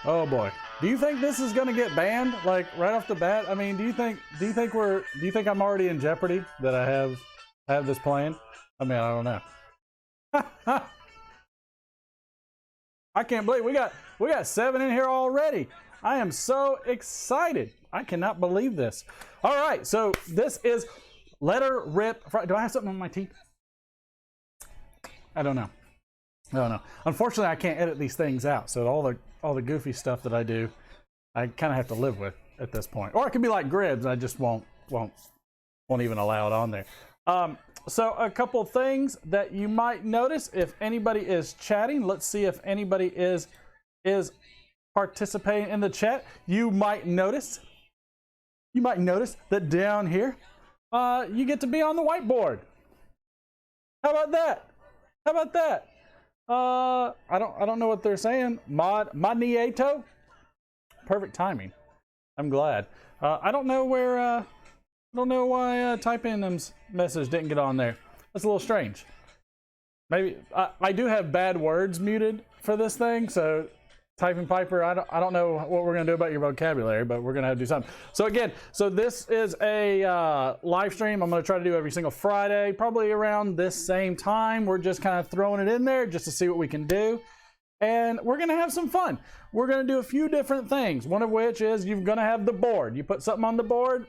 Oh boy. Do you think this is gonna get banned like right off the bat? I mean, do you think I'm already in jeopardy that I have this playing? I mean, I don't know. I can't believe we got 7 in here already. I am so excited. I cannot believe this. All right, so this is letter rip. Do I have something on my teeth? I don't know. I don't know. Unfortunately, I can't edit these things out, so all the goofy stuff that I do, I kind of have to live with at this point. Or it could be like grids. I just won't even allow it on there. So a couple things that you might notice if anybody is chatting. Let's see if anybody is participating in the chat. You might notice that down here, you get to be on the whiteboard. How about that? How about that? I don't know what they're saying. Nieto. Perfect timing. I'm glad. I don't know where. I don't know why Type In's message didn't get on there. That's a little strange. Maybe I do have bad words muted for this thing, so Typing Piper, I don't know what we're gonna do about your vocabulary, but we're gonna have to do something. So again, this is a live stream I'm gonna try to do every single Friday, probably around this same time. We're just kind of throwing it in there just to see what we can do. And we're gonna have some fun. We're gonna do a few different things, one of which is you're gonna have the board. You put something on the board,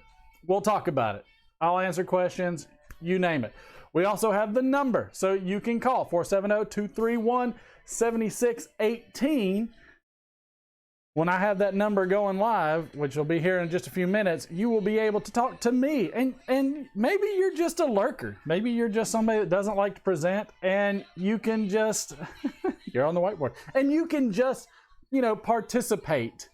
we'll talk about it. I'll answer questions, you name it. We also have the number, so you can call 470-231-7618. When I have that number going live, which will be here in just a few minutes, you will be able to talk to me. And maybe you're just a lurker. Maybe you're just somebody that doesn't like to present, and you can just, you're on the whiteboard, and you can just, participate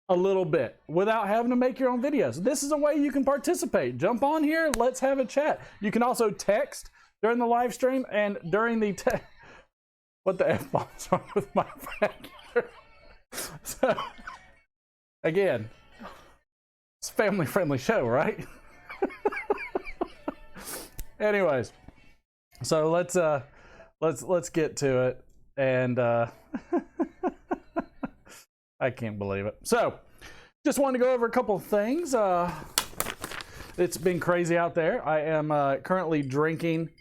a little bit without having to make your own videos. This is a way you can participate. Jump on here, let's have a chat. You can also text during the live stream and during the what the F-bomb's wrong with my vernacular? So, again, it's a family-friendly show, right? Anyways, so let's get to it, and I can't believe it. So, just wanted to go over a couple of things. It's been crazy out there. I am currently drinking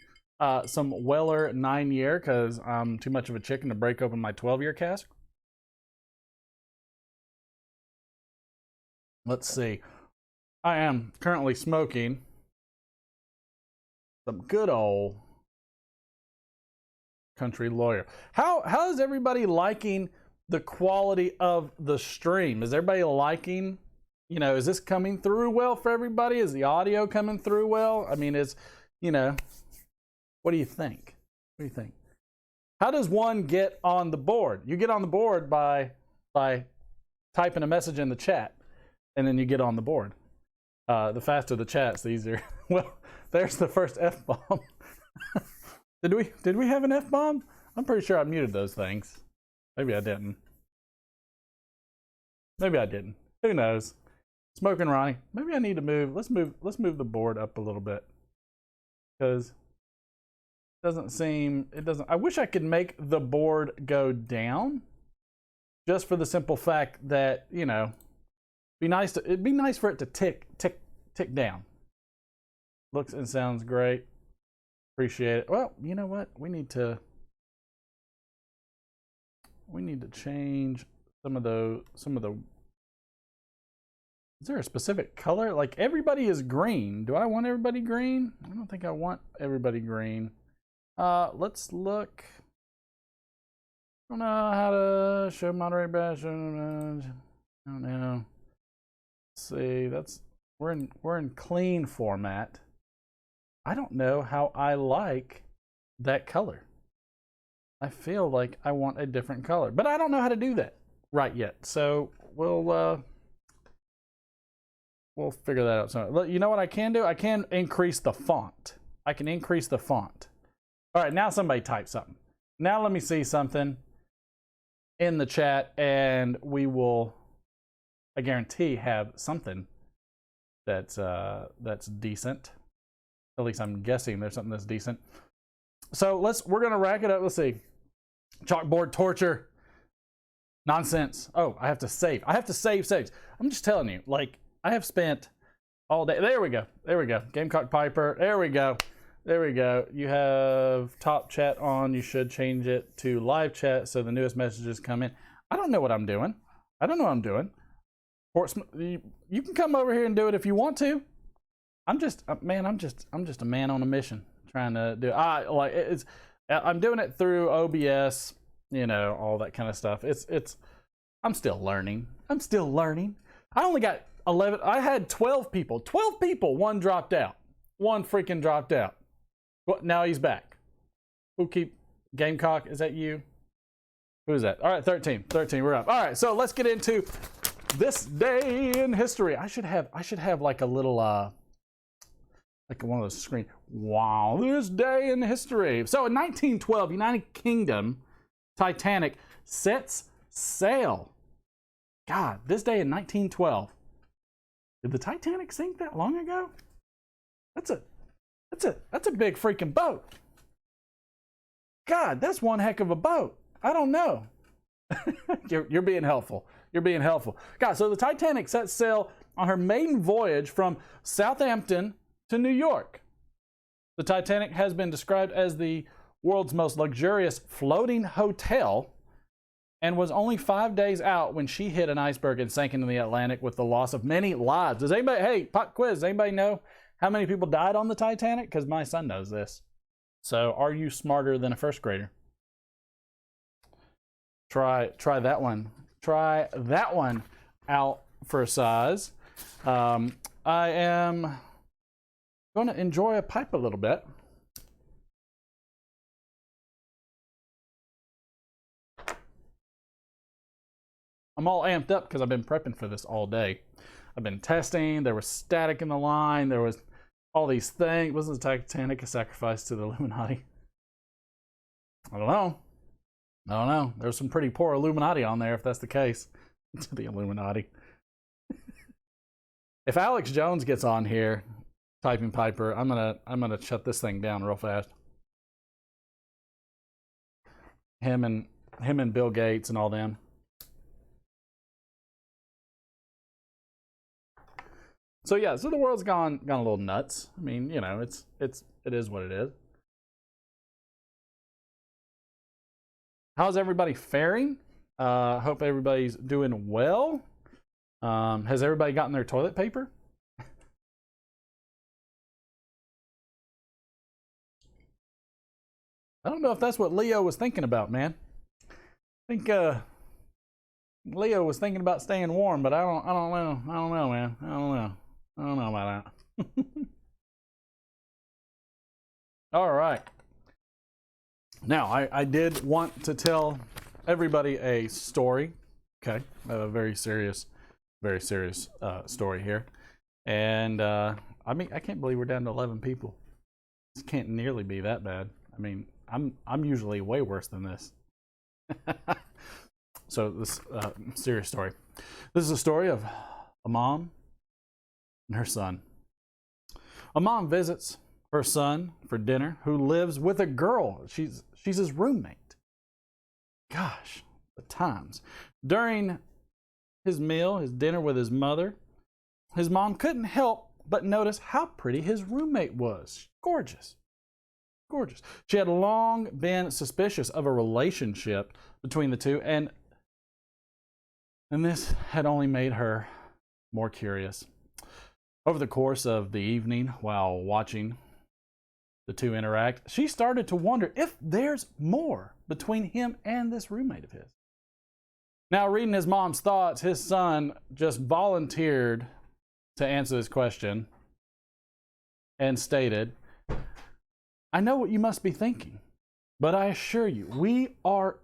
some Weller 9-year because I'm too much of a chicken to break open my 12-year cask. Let's see. I am currently smoking some good old Country Lawyer. How is everybody liking the quality of the stream? Is everybody liking, is this coming through well for everybody? Is the audio coming through well? I mean, what do you think? What do you think? How does one get on the board? You get on the board by typing a message in the chat. And then you get on the board. The faster the chats, the easier. Well, there's the first F-bomb. Did we have an F-bomb? I'm pretty sure I muted those things. Maybe I didn't. Maybe I didn't. Who knows? Smoking Ronnie. Maybe I need to move. Let's move the board up a little bit. Because it doesn't. I wish I could make the board go down. Just for the simple fact that, it'd be nice for it to tick down. Looks and sounds great. Appreciate it. Well, you know what? We need to change some of the. Is there a specific color? Like everybody is green. Do I want everybody green? I don't think I want everybody green. Let's look. I don't know how to show moderate bash. I don't know. See, we're in clean format. I don't know how I like that color. I feel like I want a different color, but I don't know how to do that right yet. So we'll figure that out. So you know what I can do? I can increase the font. I can increase the font. All right, now somebody type something. Now let me see something in the chat, and we will, I guarantee, have something that's decent. At least I'm guessing there's something that's decent. So we're gonna rack it up. Let's see. Chalkboard torture. Nonsense. Oh, I have to save. I have to save saves. I'm just telling you, like, I have spent all day. There we go. There we go. Gamecock Piper. There we go. There we go. You have top chat on. You should change it to live chat so the newest messages come in. I don't know what I'm doing. I don't know what I'm doing. Portsmouth, you can come over here and do it if you want to. I'm just a man on a mission trying to do. I'm doing it through OBS. You know, all that kind of stuff. I'm still learning. I'm still learning. I only got 11. I had 12 people. 12 people. One dropped out. One freaking dropped out. Well, now he's back. Who keep Gamecock? Is that you? Who is that? All right, 13. 13. We're up. All right, so let's get into this day in history. I should have like a little like one of those screens. Wow, this day in history. So in 1912, United Kingdom Titanic sets sail. God, this day in 1912. Did the Titanic sink that long ago? That's a big freaking boat. God, that's one heck of a boat. I don't know. You're being helpful. You're being helpful. God, so the Titanic set sail on her maiden voyage from Southampton to New York. The Titanic has been described as the world's most luxurious floating hotel and was only 5 days out when she hit an iceberg and sank into the Atlantic with the loss of many lives. Does anybody, hey, pop quiz, does anybody know how many people died on the Titanic? Because my son knows this. So are you smarter than a first grader? Try that one. Try that one out for size. I am going to enjoy a pipe a little bit. I'm all amped up because I've been prepping for this all day. I've been testing. There was static in the line. There was all these things. Wasn't the Titanic a sacrifice to the Illuminati? I don't know. I don't know. There's some pretty poor Illuminati on there if that's the case. To the Illuminati. If Alex Jones gets on here typing Piper, I'm gonna shut this thing down real fast. Him and Bill Gates and all them. So yeah, so the world's gone a little nuts. I mean, you know, it is what it is. How's everybody faring? Hope everybody's doing well. Has everybody gotten their toilet paper? I don't know if that's what Leo was thinking about, man. I think Leo was thinking about staying warm, but I don't know, man. I don't know about that. All right. Now, I did want to tell everybody a story. Okay, a very serious story here. And I mean, I can't believe we're down to 11 people. This can't nearly be that bad. I mean, I'm usually way worse than this. So this serious story. This is a story of a mom and her son. A mom visits her son for dinner who lives with a girl. She's his roommate. Gosh, the times. During his meal, his dinner with his mother, his mom couldn't help but notice how pretty his roommate was. Gorgeous. Gorgeous. She had long been suspicious of a relationship between the two, and this had only made her more curious. Over the course of the evening, while watching the two interact, she started to wonder if there's more between him and this roommate of his. Now, reading his mom's thoughts, his son just volunteered to answer this question and stated, "I know what you must be thinking, but I assure you, we are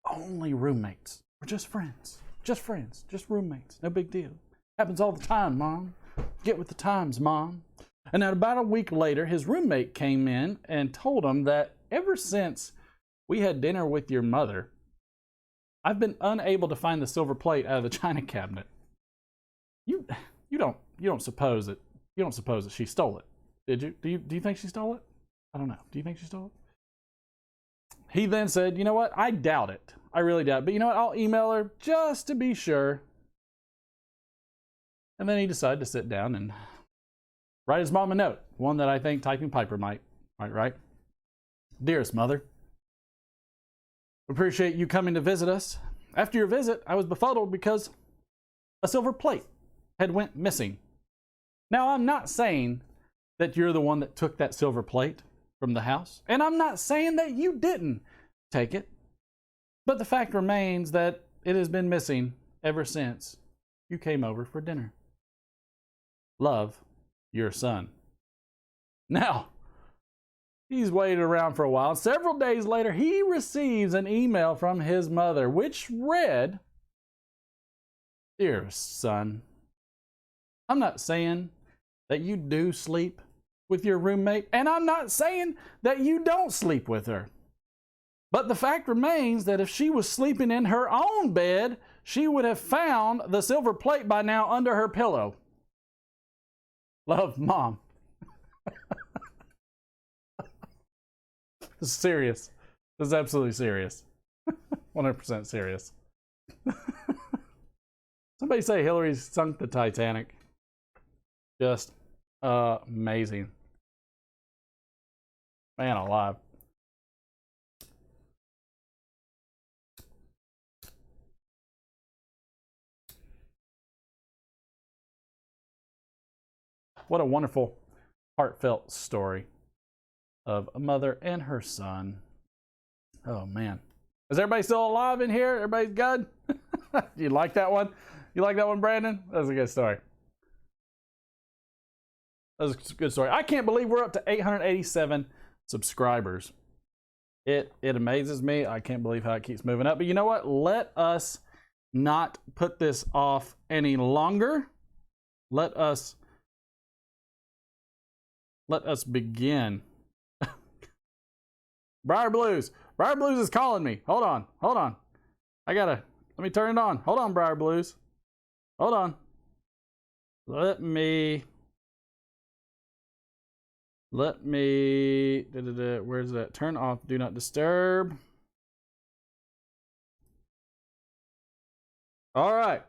only roommates. We're just friends. Just friends. Just roommates. No big deal. Happens all the time, Mom. Get with the times, Mom." And then about a week later, his roommate came in and told him that ever since we had dinner with your mother, I've been unable to find the silver plate out of the china cabinet. You don't suppose that she stole it, did you? Do you think she stole it? I don't know. Do you think she stole it? He then said, "You know what? I doubt it. I really doubt it. But you know what? I'll email her just to be sure. And then he decided to sit down and write his mom a note. One that I think Typing Piper might write. Dearest mother, appreciate you coming to visit us. After your visit, I was befuddled because a silver plate had went missing. Now, I'm not saying that you're the one that took that silver plate from the house, and I'm not saying that you didn't take it, but the fact remains that it has been missing ever since you came over for dinner. Love, your son. Now, he's waited around for a while. Several days later, he receives an email from his mother, which read, Dearest son, I'm not saying that you do sleep with your roommate, and I'm not saying that you don't sleep with her. But the fact remains that if she was sleeping in her own bed, she would have found the silver plate by now under her pillow. Love, Mom. This is serious. This is absolutely serious. 100% serious. Somebody say Hillary sunk the Titanic. Just amazing. Man alive. What a wonderful, heartfelt story of a mother and her son. Oh, man. Is everybody still alive in here? Everybody's good? You like that one? You like that one, Brandon? That was a good story. That was a good story. I can't believe we're up to 887 subscribers. It amazes me. I can't believe how it keeps moving up. But you know what? Let us not put this off any longer. Let us begin. Briar Blues. Briar Blues is calling me. Hold on. Let me turn it on. Hold on, Briar Blues. Hold on. Let me, where's that? Turn off Do Not Disturb. All right.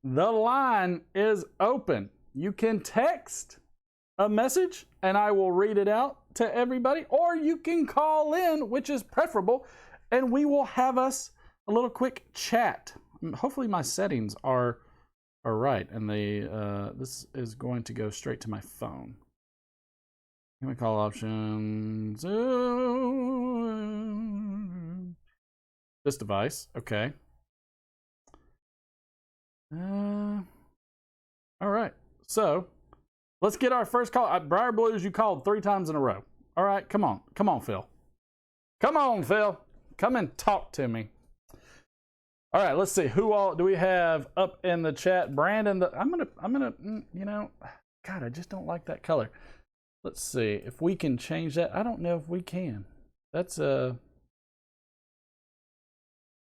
The line is open. You can text a message and I will read it out to everybody, or you can call in, which is preferable, and we will have us a little quick chat. Hopefully my settings are right, and this is going to go straight to my phone. Give me call options. This device, okay. All right, so let's get our first call. Briar Blues, you called 3 times in a row. All right, come on, Phil. Come on, Phil. Come and talk to me. All right, let's see. Who all do we have up in the chat? Brandon, I'm gonna, you know, God, I just don't like that color. Let's see if we can change that. I don't know if we can. That's a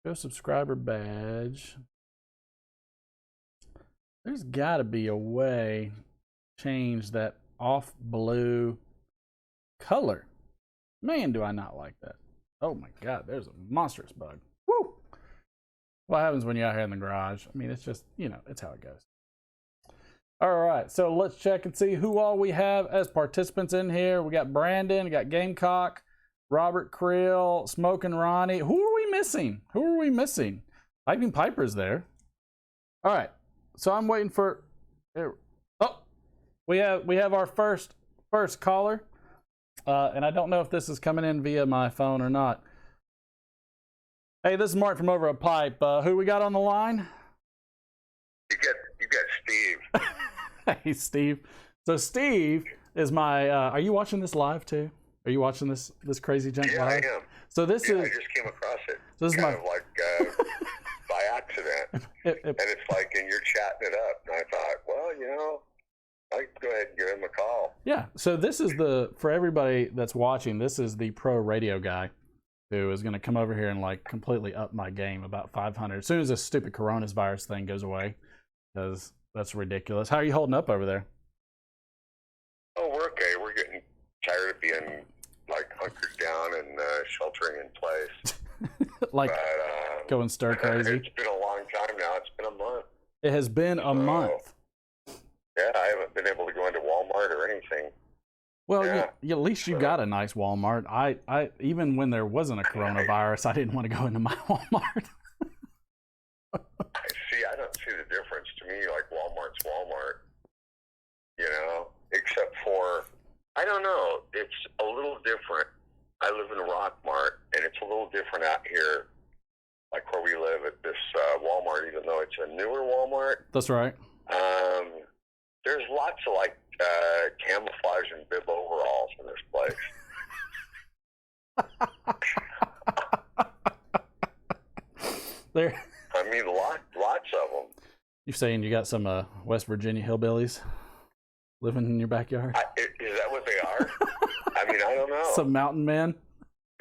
go subscriber badge. There's got to be a way to change that off blue color. Man, do I not like that. Oh my God, there's a monstrous bug. Woo! What happens when you're out here in the garage? I mean, it's just, you know, it's how it goes. All right, so let's check and see who all we have as participants in here. We got Brandon, we got Gamecock, Robert Creel, Smoking Ronnie. Who are we missing? Typing Piper's there. All right, so I'm waiting for. Oh, we have our first caller, and I don't know if this is coming in via my phone or not. Hey, this is Mark from Over a Pipe. Who we got on the line? You got Steve. Hey, Steve. So Steve is my. Are you watching this live too? Are you watching this crazy junk live? Yeah, I am. So this is. I just came across it. So this kind is of like by accident, and it's like, and you're chatting it up, and I thought, well, you know, I'd go ahead and give him a call. Yeah. So this is for everybody that's watching. This is the pro radio guy who is going to come over here and like completely up my game about 500 as soon as this stupid coronavirus thing goes away, because that's ridiculous. How are you holding up over there? Oh, we're okay. We're getting tired of being like hunkered down and sheltering in place. Like, but going stir crazy. It's been a long time now. It's been a month. It has been a month. Yeah, I haven't been able to go into Walmart or anything. Well, at least you got a nice Walmart. I even when there wasn't a coronavirus, I didn't want to go into my Walmart. See, I don't see the difference. To me, like, Walmart's Walmart, except for, I don't know, it's a little different. I live in Rockmart, and it's a little different out here, like where we live at this Walmart, even though it's a newer Walmart. That's right. There's lots of, like, camouflage and bib overalls in this place. I mean, lots of them. You saying you got some West Virginia hillbillies living in your backyard? Is that what they are? I mean, I don't know. Some mountain men?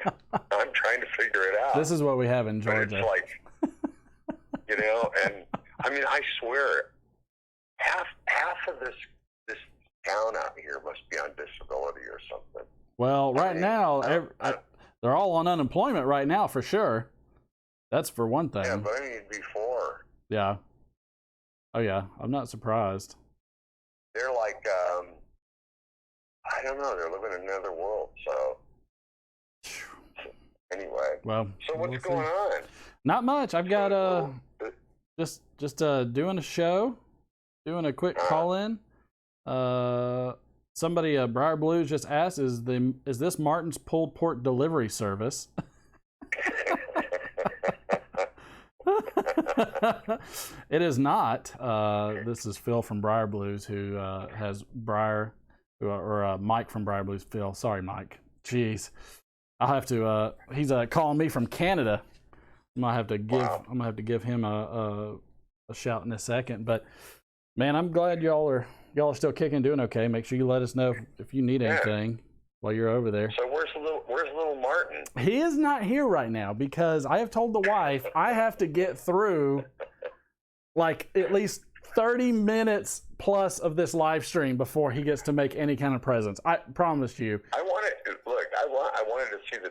I'm trying to figure it out. This is what we have in Georgia. But it's like, and I mean, I swear, half of this town out here must be on disability or something. Well, now, they're all on unemployment right now for sure. That's for one thing. Yeah, but I mean before. Yeah. Oh, yeah. I'm not surprised. They're like, I don't know. They're living in another world. So anyway. Well. So what's going on? Not much. I've got just doing a show, doing a quick call in. Somebody Briar Blues just asked, is this Martin's pulled pork delivery service? It is not. This is Phil from Briar Blues, who has Briar, or Mike from Briar Blues. Phil, sorry, Mike. Jeez, I'll have to. He's calling me from Canada. I'm gonna have to give him a shout in a second. But man, I'm glad y'all are still kicking, doing okay. Make sure you let us know if you need anything while you're over there. So where's little Martin? He is not here right now because I have told the wife I have to get through like at least 30 minutes plus of this live stream before he gets to make any kind of presence. I promise you. I wanted to see the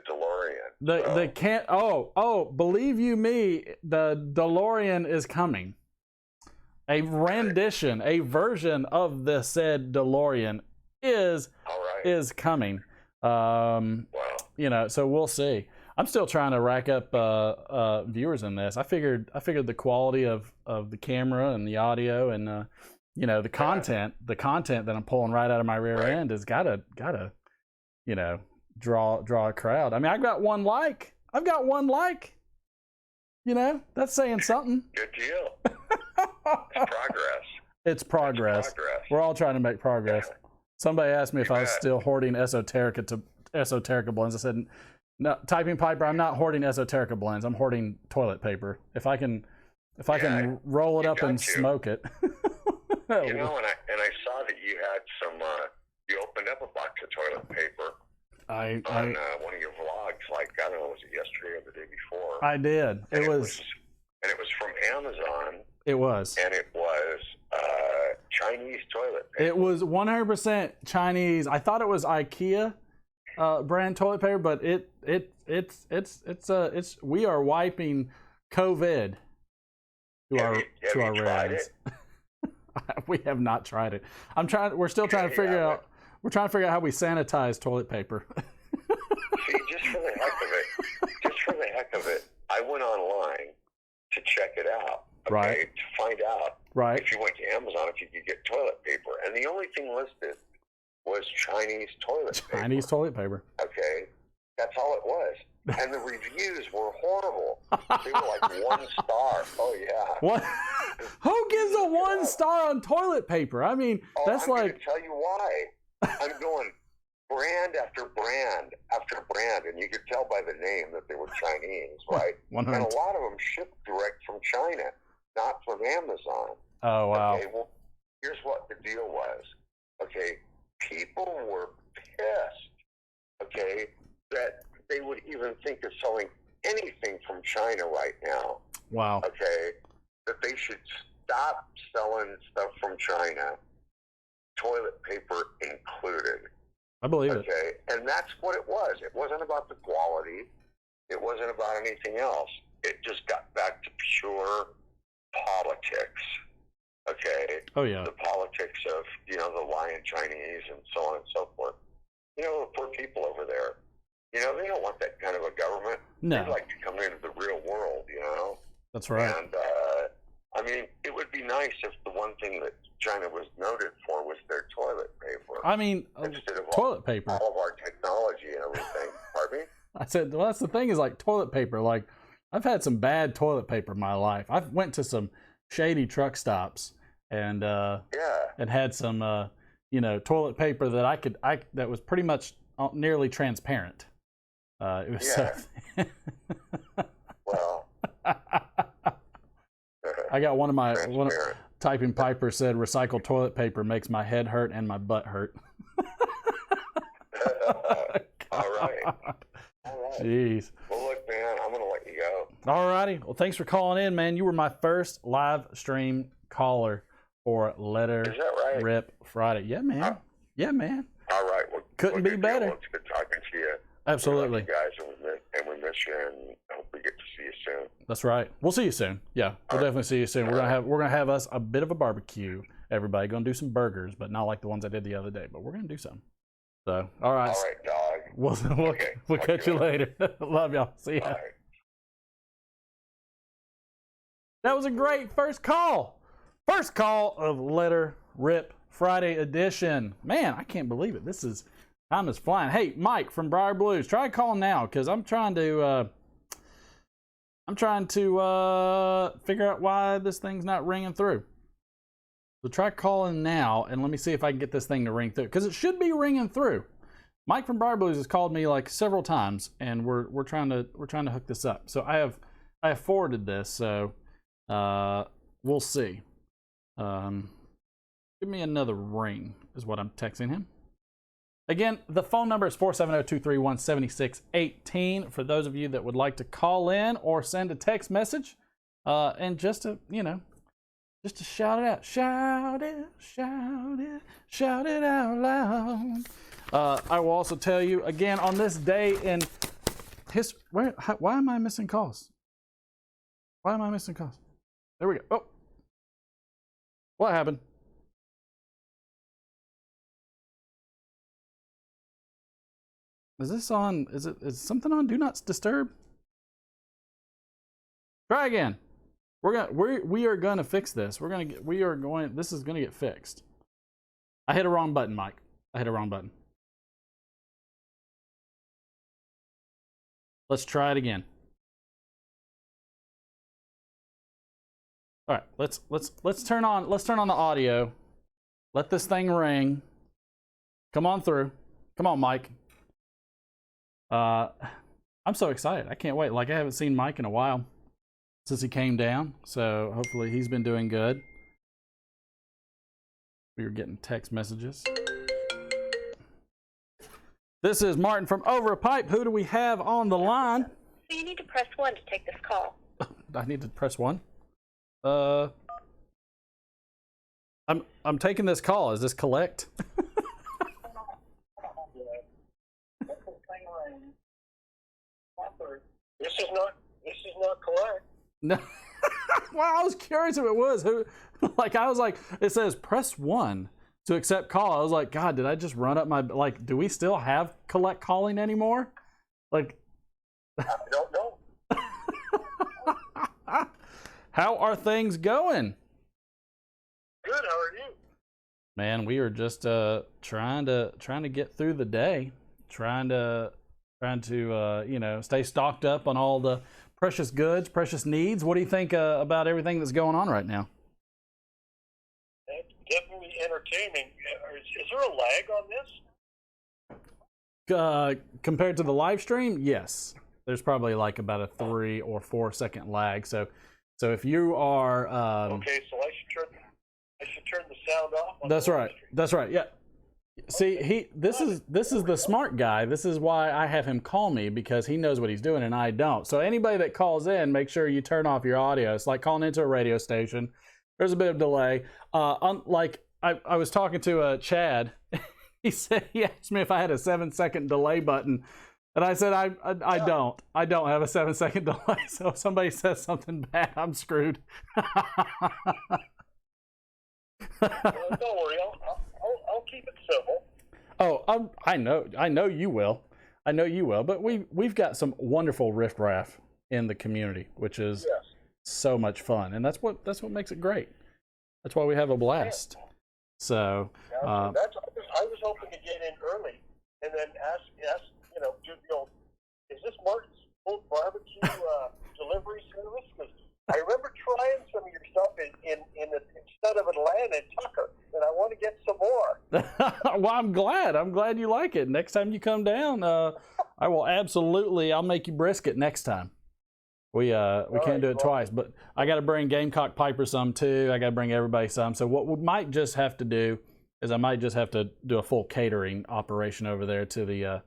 DeLorean. Believe you me, the DeLorean is coming. A rendition, a version of the said DeLorean is coming. So we'll see. I'm still trying to rack up viewers in this. I figured the quality of the camera and the audio and the content that I'm pulling right out of my rear end has gotta draw a crowd. I mean, I've got one like. That's saying something. Good deal. It's progress. We're all trying to make progress. Yeah. Somebody asked me if I was still hoarding esoterica blends. I said, no, Typing Piper, I'm not hoarding esoterica blends. I'm hoarding toilet paper. If I can roll it up and smoke it. And I saw that you had some. You opened up a box of toilet paper. On one of your vlogs, like, I don't know, was it yesterday or the day before? I did. It was from Amazon. It was. And it was Chinese toilet paper. It was 100% Chinese. I thought it was IKEA brand toilet paper, but it's we are wiping COVID to our rears. We have not tried it. We're still trying to figure out. We're trying to figure out how we sanitize toilet paper. See, just for the heck of it, I went online to check it out. Okay, right. To find out if you went to Amazon if you could get toilet paper, and the only thing listed was Chinese toilet paper. Okay, that's all it was, and the reviews were horrible. They were like 1 star. Oh yeah. What? Who gives a 1 star on toilet paper? I mean, that's I'm like. Gonna tell you why. I'm going brand after brand after brand, and you could tell by the name that they were Chinese, right? 100. And a lot of them shipped direct from China, not from Amazon. Oh, wow. Okay, well, here's what the deal was. Okay, people were pissed, okay, that they would even think of selling anything from China right now. Wow. Okay, that they should stop selling stuff from China, toilet paper included. I believe it. Okay, and that's what it was. It wasn't about the quality. It wasn't about anything else. it just got back to pure politics. Okay. Oh yeah. The politics of the lying Chinese and so on and so forth. The poor people over there. They don't want that kind of a government. No. They'd like to come into the real world. That's right. And I mean, it would be nice if the one thing that China was noted for was their toilet paper. I mean, instead of toilet paper. All of our technology and everything. Pardon me? I said, well, that's the thing is like toilet paper. Like, I've had some bad toilet paper in my life. I've went to some shady truck stops and had some toilet paper that that was pretty much nearly transparent. It was well. I got one of typing Piper said recycled toilet paper makes my head hurt and my butt hurt. All right. Jeez. Well, look, man, I'm going to let you go. All righty. Well, thanks for calling in, man. You were my first live stream caller for Letter Is that right? Rip Friday. Yeah, man. Yeah, man. All right. Well, couldn't be better. It's good talking to you. Absolutely. We love you guys, and we miss you, and I hope we get to see you soon. That's right. We'll see you soon. Yeah, we'll definitely see you soon. We're gonna have us a bit of a barbecue. Everybody gonna do some burgers, but not like the ones I did the other day. But we're gonna do some. So, all right. All right, dog. We'll catch you later. Love y'all. See ya. Bye. That was a great first call. First call of Letter Rip Friday edition. Man, I can't believe it. Time is flying. Hey, Mike from Briar Blues, try calling now because I'm trying to figure out why this thing's not ringing through. So try calling now and let me see if I can get this thing to ring through because it should be ringing through. Mike from Briar Blues has called me like several times and we're trying to hook this up. So I have forwarded this. So we'll see. Give me another ring is what I'm texting him. Again, the phone number is 470-231-7618 for those of you that would like to call in or send a text message and just to shout it out. Shout it out loud. I will also tell you again on this day in history. Why am I missing calls? Why am I missing calls? There we go. Oh, what happened? Is this on? Is something on Do Not Disturb? Try again. We are gonna fix this. This is gonna get fixed. I hit a wrong button, Mike. I hit a wrong button. Let's try it again. All right, let's turn on the audio. Let this thing ring. Come on through. Come on, Mike. I'm so excited. I can't wait. Like I haven't seen Mike in a while since he came down. So hopefully he's been doing good. We were getting text messages. This is Martin from Over a Pipe. Who do we have on the line? So you need to press 1 to take this call. I need to press 1? I'm taking this call. Is this collect? This is not collect. No. Well, I was curious if it was. It says press 1 to accept call. I was like, God, did I just run up do we still have collect calling anymore? Like, I don't know. How are things going? Good. How are you? Man, we are just trying to get through the day, trying to stay stocked up on all the precious goods, precious needs. What do you think about everything that's going on right now? It's definitely entertaining. Is there a lag on this? Compared to the live stream, yes. There's probably like about a 3 or 4 second lag. So if you are okay, so I should turn the sound off. That's right. That's right. Yeah. See, this is the smart guy. This is why I have him call me, because he knows what he's doing and I don't. So anybody that calls in, make sure you turn off your audio. It's like calling into a radio station. There's a bit of delay. Like I was talking to Chad. He asked me if I had a 7-second delay button And I said, I don't have a 7-second delay. So if somebody says something bad, I'm screwed. Don't worry, I'll keep it civil. Oh, I know you will. I know you will. But we've got some wonderful riffraff in the community, which is so much fun, and that's what makes it great. That's why we have a blast. Yeah. So I was hoping to get in early and then ask do the old, is this Martin's old barbecue delivery service? Because I remember trying some of your stuff in instead of Atlanta and Tucker, and I want to get some more. Well, I'm glad you like it. Next time you come down, I will absolutely. I'll make you brisket next time. We can't do it twice, but I got to bring Gamecock Piper some too. I got to bring everybody some. So what we might just have to do is I might just have to do a full catering operation over there to the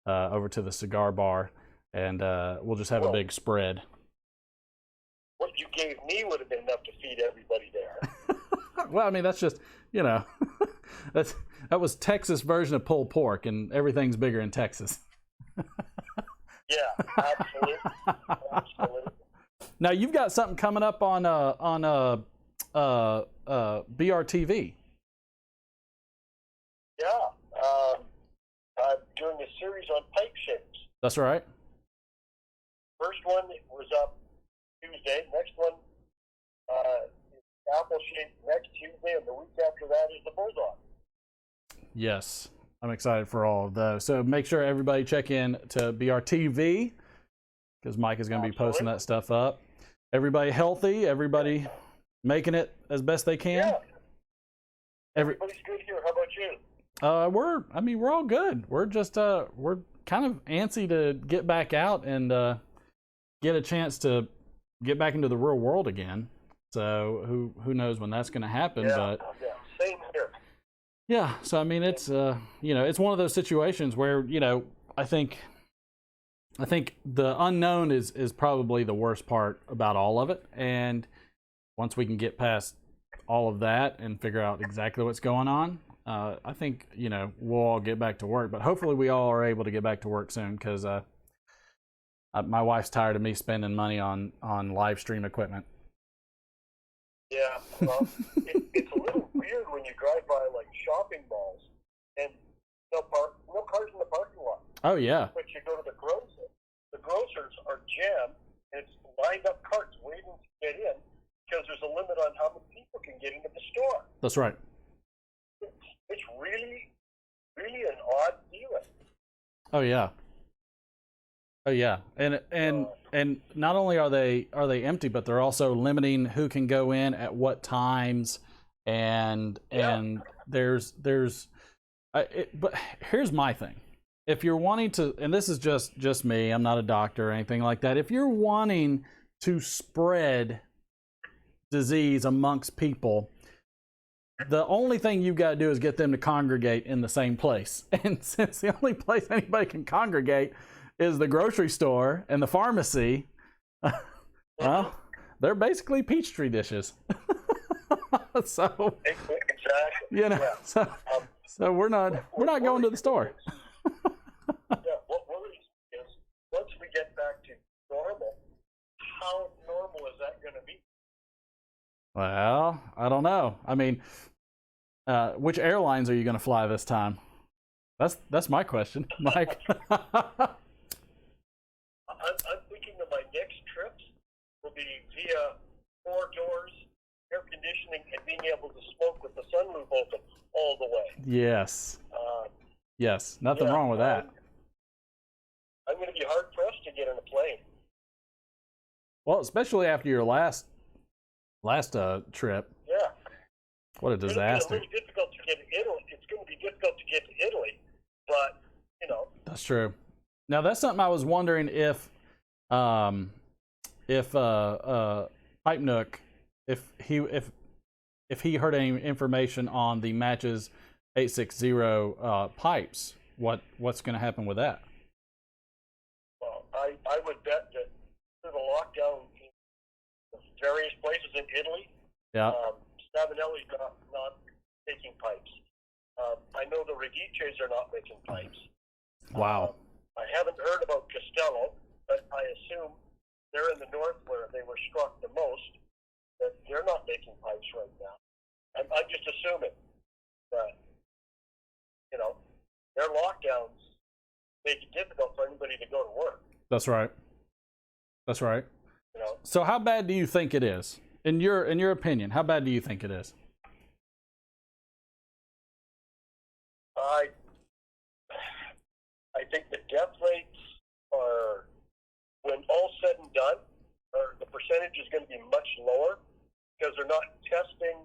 over to the cigar bar, and we'll just have a big spread. What you gave me would have been enough to feed everybody there. Well, I mean, that's just, that was Texas version of pulled pork, and everything's bigger in Texas. Yeah, absolutely. Now you've got something coming up on BRTV. Yeah, I'm doing a series on pipe shapes. That's right. First one was up Tuesday. Next one is apple shape next Tuesday, and the week after that is the bulldog. Yes, I'm excited for all of those. So make sure everybody check in to BRTV because Mike is going to be posting that stuff up. Everybody healthy, everybody making it as best they can. Yeah. Everybody's good here. How about you? We're all good. We're just we're kind of antsy to get back out and get a chance to get back into the real world again. So who knows when that's going to happen? But same here. Yeah, so I mean it's it's one of those situations where I think the unknown is probably the worst part about all of it, and once we can get past all of that and figure out exactly what's going on, I think we'll all get back to work. But hopefully we all are able to get back to work soon because my wife's tired of me spending money on live stream equipment. Yeah, well, it's a little weird when you drive by like shopping malls and no cars in the parking lot. Oh yeah. But you go to the grocer. The grocers are jammed, and it's lined up carts waiting to get in because there's a limit on how many people can get into the store. That's right. It's really, really an odd feeling. Oh yeah. Oh yeah, and not only are they empty, but they're also limiting who can go in at what times, and there's but here's my thing: if you're wanting to, and this is just me, I'm not a doctor or anything like that. If you're wanting to spread disease amongst people, the only thing you've got to do is get them to congregate in the same place, and since the only place anybody can congregate is the grocery store and the pharmacy, well, they're basically Peachtree dishes. So exactly. So we're not going to the store. What worries me is once we get back to normal, how normal is that going to be? Well, I don't know. I mean, which airlines are you going to fly this time? That's my question, Mike. I'm thinking that my next trips will be via 4 doors, air conditioning, and being able to smoke with the sunroof open all the way. Yes. Yes. Nothing wrong with that. I'm going to be hard pressed to get on a plane. Well, especially after your last trip. Yeah. What a disaster. It's really difficult to get to Italy. It's going to be difficult to get to Italy, but That's true. Now that's something I was wondering if Pipe Nook, if he heard any information on the matches 860 pipes, what's going to happen with that? Well, I would bet that through the lockdown in various places in Italy, Savinelli's not making pipes. I know the Radices are not making pipes. Wow. I haven't heard about Costello, but I assume they're in the north where they were struck the most, that they're not making pipes right now. I'm just assuming that, you know, their lockdowns make it difficult for anybody to go to work. That's right. That's right. You know? So how bad do you think it is? In your opinion, how bad do you think it is? I think the death rates are, when all said and done, the percentage is going to be much lower because they're not testing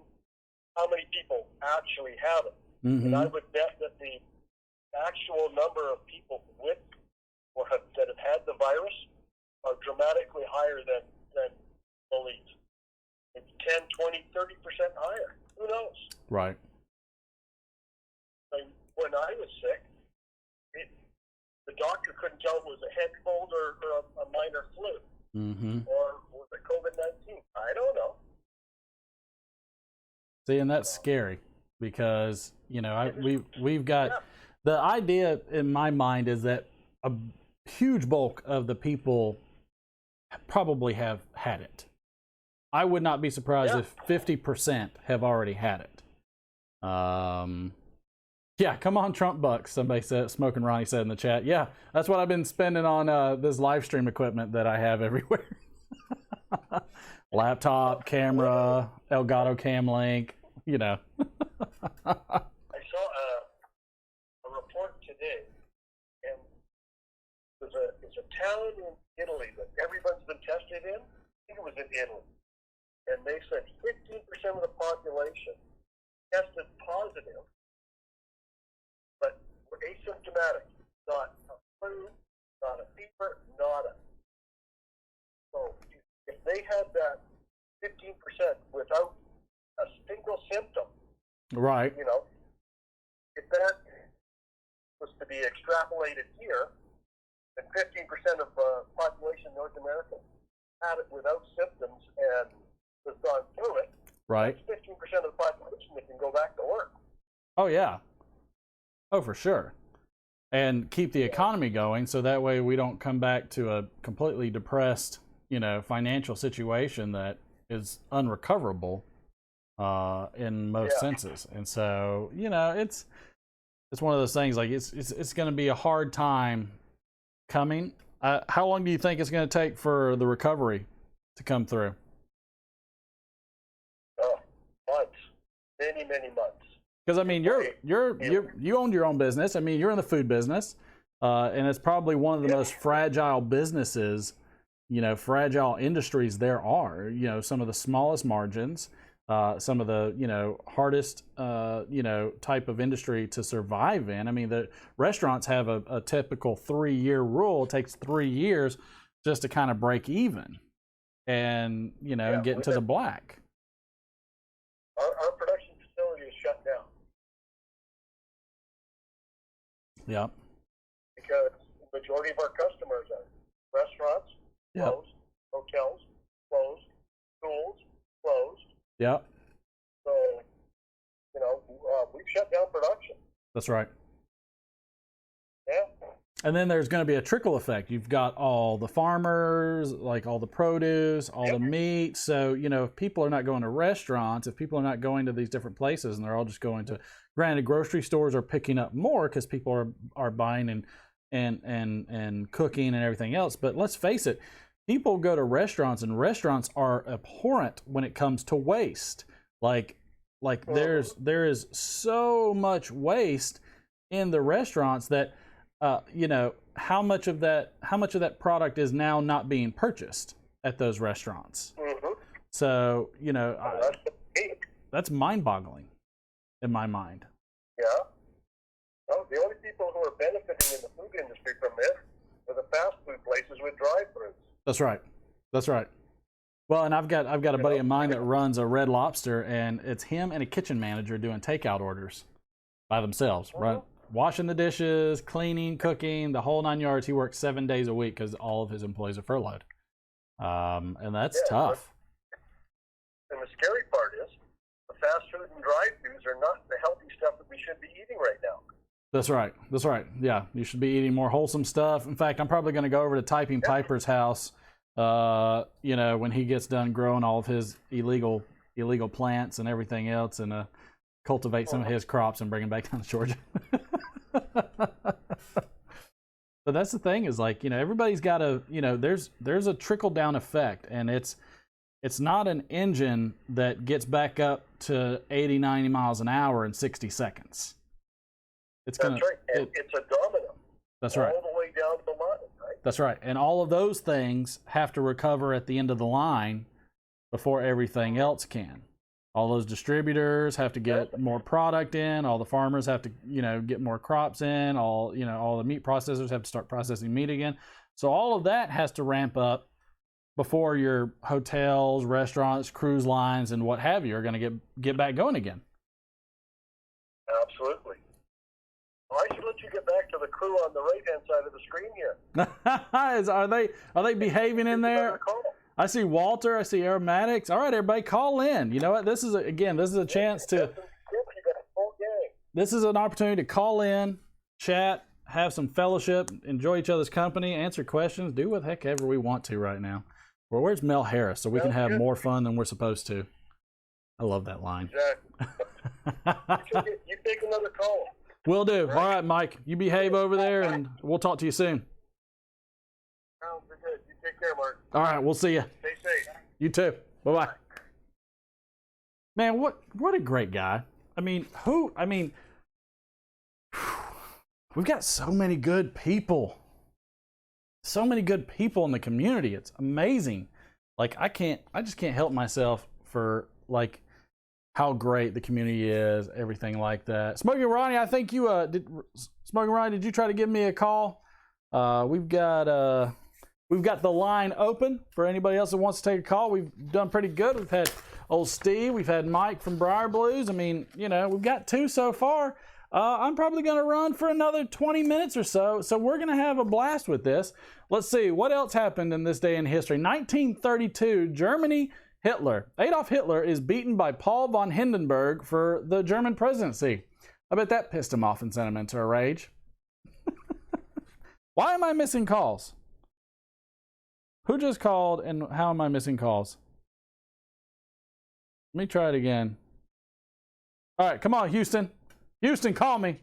how many people actually have it. Mm-hmm. And I would bet that the actual number of people with or that have had the virus are dramatically higher than believed. It's 10, 20, 30% higher. Who knows? Right. Like when I was sick, the doctor couldn't tell if it was a head cold or a minor flu. Mm-hmm. Or was it COVID-19? I don't know. See, and that's scary because, you know, we've got the idea in my mind is that a huge bulk of the people probably have had it. I would not be surprised if 50% have already had it. Yeah, come on, Trump bucks. Somebody said, Smoking Ronnie said in the chat. Yeah, that's what I've been spending on this live stream equipment that I have everywhere. Laptop, camera, Elgato Cam Link, you know. I saw a report today, and there's a town in Italy that everyone's been tested in. I think it was in Italy. And they said 15% of the population tested positive, but were asymptomatic. Not a flu, not a fever, nada. So if they had that 15% without a single symptom, right? You know, if that was to be extrapolated here, then 15% of population in North America had it without symptoms and has gone through it. Right. That's 15% of the population that can go back to work. Oh yeah. Oh, for sure. And keep the economy going, so that way we don't come back to a completely depressed, you know, financial situation that is unrecoverable in most senses. And so, you know, it's one of those things. Like it's going to be a hard time coming. How long do you think it's going to take for the recovery to come through? Months, many months. Because I mean, you owned your own business. I mean, you're in the food business, and it's probably one of the most fragile businesses, you know, fragile industries there are. You know, some of the smallest margins, some of the, you know, hardest, you know, type of industry to survive in. I mean, the restaurants have a typical 3-year rule. It takes 3 years just to kind of break even, and you know, get into the black. Our production facility is shut down. Yeah. Because the majority of our customers are restaurants, closed, hotels, closed, schools, closed. Yeah. So, you know, we've shut down production. That's right. Yeah. And then there's going to be a trickle effect. You've got all the farmers, like all the produce, all the meat. So, you know, if people are not going to restaurants, if people are not going to these different places, and they're all just going to, granted, grocery stores are picking up more because people are buying and cooking and everything else. But let's face it, people go to restaurants, and restaurants are abhorrent when it comes to waste. Like there is so much waste in the restaurants that, you know, how much of that product is now not being purchased at those restaurants. Mm-hmm. So, you know, that's mind-boggling in my mind. Yeah. Well, the only people who are benefiting in the food industry from this are the fast food places with drive-thrus. That's right. That's right. Well, and I've got a buddy of mine that runs a Red Lobster, and it's him and a kitchen manager doing takeout orders by themselves, right? Washing the dishes, cleaning, cooking, the whole 9 yards. He works 7 days a week because all of his employees are furloughed. And that's tough. And the scary part is the fast food and drive-thrus are not the healthy stuff that we should be eating right now. That's right. That's right. Yeah, you should be eating more wholesome stuff. In fact, I'm probably going to go over to Typing Piper's house, when he gets done growing all of his illegal plants and everything else, and cultivate some of his crops and bring them back down to Georgia. But that's the thing is, like, everybody's got to, there's a trickle down effect, and it's not an engine that gets back up to 80, 90 miles an hour in 60 seconds. That's right. And it's a domino. That's right. All the way down the line, right? That's right. And all of those things have to recover at the end of the line before everything else can. All those distributors have to get more product in. All the farmers have to, get more crops in. All the meat processors have to start processing meat again. So all of that has to ramp up before your hotels, restaurants, cruise lines, and what have you are going to get back going again. Absolutely. Well, I should let you get back to the crew on the right-hand side of the screen here. Are they behaving in there? I see Walter. I see Aromatics. All right, everybody, call in. You know what? This is a chance to. This is an opportunity to call in, chat, have some fellowship, enjoy each other's company, answer questions, do what the heck ever we want to right now. Well, where's Mel Harris so we can have more fun than we're supposed to? I love that line. Exactly. You take another call. Will do. All right, Mike. You behave over there, and we'll talk to you soon. Sounds good. You take care, Mark. All right, we'll see you. Stay safe. You too. Bye-bye. Man, what a great guy. We've got so many good people. So many good people in the community. It's amazing. Like, I just can't help myself for, like, how great the community is, everything like that. Smoking Ronnie, I think you Smoking Ronnie, did you try to give me a call? We've got the line open for anybody else that wants to take a call. We've done pretty good. We've had old Steve, we've had Mike from Briar Blues. I mean, we've got 2 so far. I'm probably going to run for another 20 minutes or so. So we're going to have a blast with this. Let's see what else happened in this day in history. 1932, Germany. Adolf Hitler is beaten by Paul von Hindenburg for the German presidency. I bet that pissed him off and sent him into a rage. Why am I missing calls? Who just called and how am I missing calls? Let me try it again. All right, come on, Houston. Houston, call me.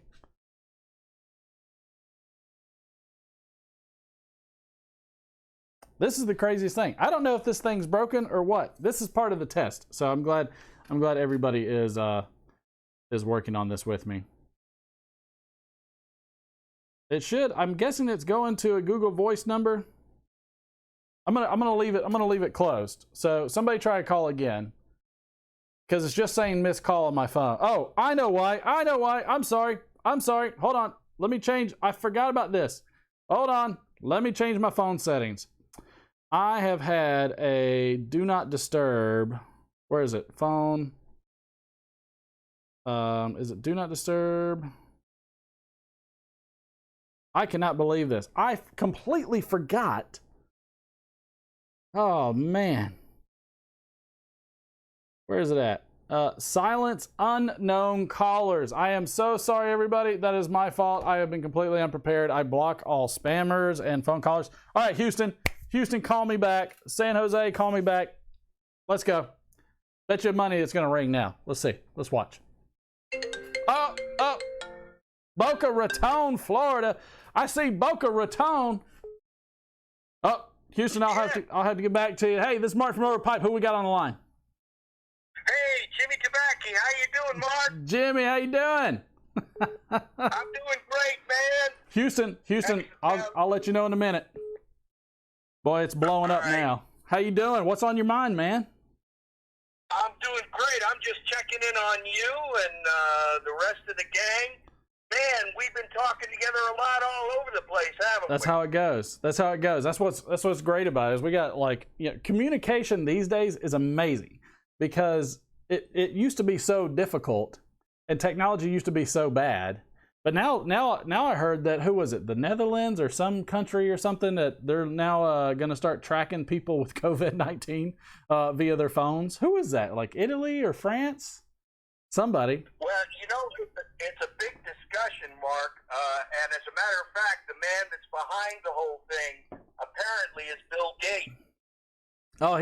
This is the craziest thing. I don't know if this thing's broken or what. This is part of the test. So I'm glad everybody is working on this with me. It should. I'm guessing it's going to a Google Voice number. I'm gonna leave it closed. So somebody try to call again. Because it's just saying missed call on my phone. Oh, I know why. I'm sorry. Hold on. Let me change. I forgot about this. Hold on. Let me change my phone settings. I have had a do not disturb. Where is it? Phone. Is it do not disturb? I cannot believe this. I completely forgot. Oh, man. Where is it at? Silence unknown callers. I am so sorry, everybody. That is my fault. I have been completely unprepared. I block all spammers and phone callers. All right, Houston. Houston, call me back. San Jose, call me back. Let's go. Bet you money it's going to ring now. Let's see. Let's watch. Oh. Boca Raton, Florida. I see Boca Raton. Oh, Houston, I'll have to get back to you. Hey, this is Mark from Over Pipe. Who we got on the line? Hey, Jimmy Tabacchi. How you doing, Mark? Jimmy, how you doing? I'm doing great, man. Houston, I'll let you know in a minute. Boy, it's blowing up now. How you doing? What's on your mind, man? I'm doing great. I'm just checking in on you and the rest of the gang. Man, we've been talking together a lot all over the place, haven't we? That's how it goes. That's what's great about it is we got communication these days is amazing because it used to be so difficult and technology used to be so bad. But now I heard that, who was it, the Netherlands or some country or something, that they're now going to start tracking people with COVID-19 via their phones. Who is that? Like Italy or France? Somebody. Well, it's a big dispute discussion, Mark. And as a matter of fact, the man that's behind the whole thing apparently is Bill Gates. Oh,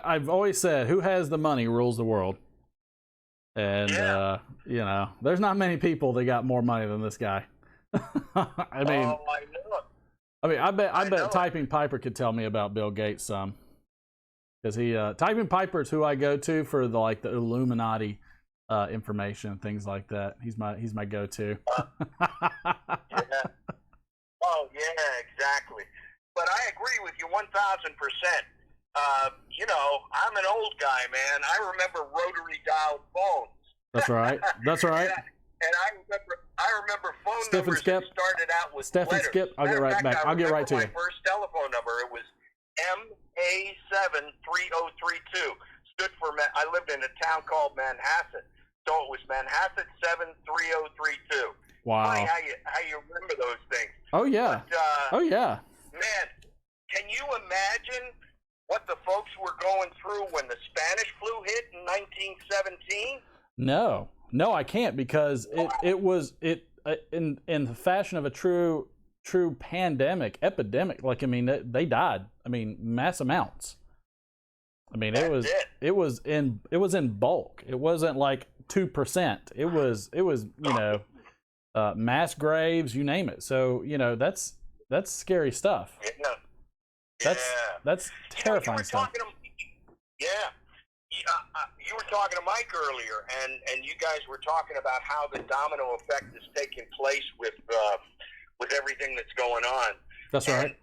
I've always said, who has the money rules the world. And, there's not many people that got more money than this guy. I know. I bet Typing Piper could tell me about Bill Gates some. Because Typing Piper is who I go to for the Illuminati information and things like that. He's my go-to. Yeah. Oh yeah, exactly. But I agree with you 1,000%. I'm an old guy, man. I remember rotary dialed phones. That's right. That's right. And I remember phone Steph numbers and Skip. that started out with Steph and letters. Skip. I'll get right back. I'll get right to you. My first telephone number, it was MA73032. Stood for I lived in a town called Manhasset, so it was Manhasset 73032. Wow. Funny how you remember those things. Oh yeah. But, man, can you imagine what the folks were going through when the Spanish flu hit in 1917? No, I can't, because it was in the fashion of a true pandemic, epidemic. They died. Mass amounts. It was in bulk. It wasn't like 2%. It was mass graves, you name it. So that's scary stuff. Yeah. That's terrifying stuff. You were talking to Mike earlier, and you guys were talking about how the domino effect is taking place with everything that's going on. That's right. And,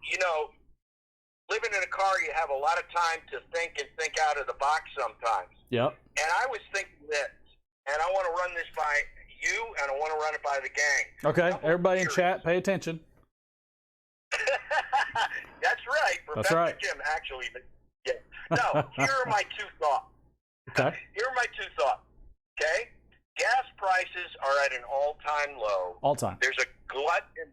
living in a car, you have a lot of time to think out of the box sometimes. Yep. And I was thinking this, and I want to run this by you, and I want to run it by the gang. Okay, everybody in chat, pay attention. That's right. That's right. Jim, actually. Yeah. No, here are my two thoughts. Okay. Here are my two thoughts. Okay? Gas prices are at an all-time low. All time. There's a glut in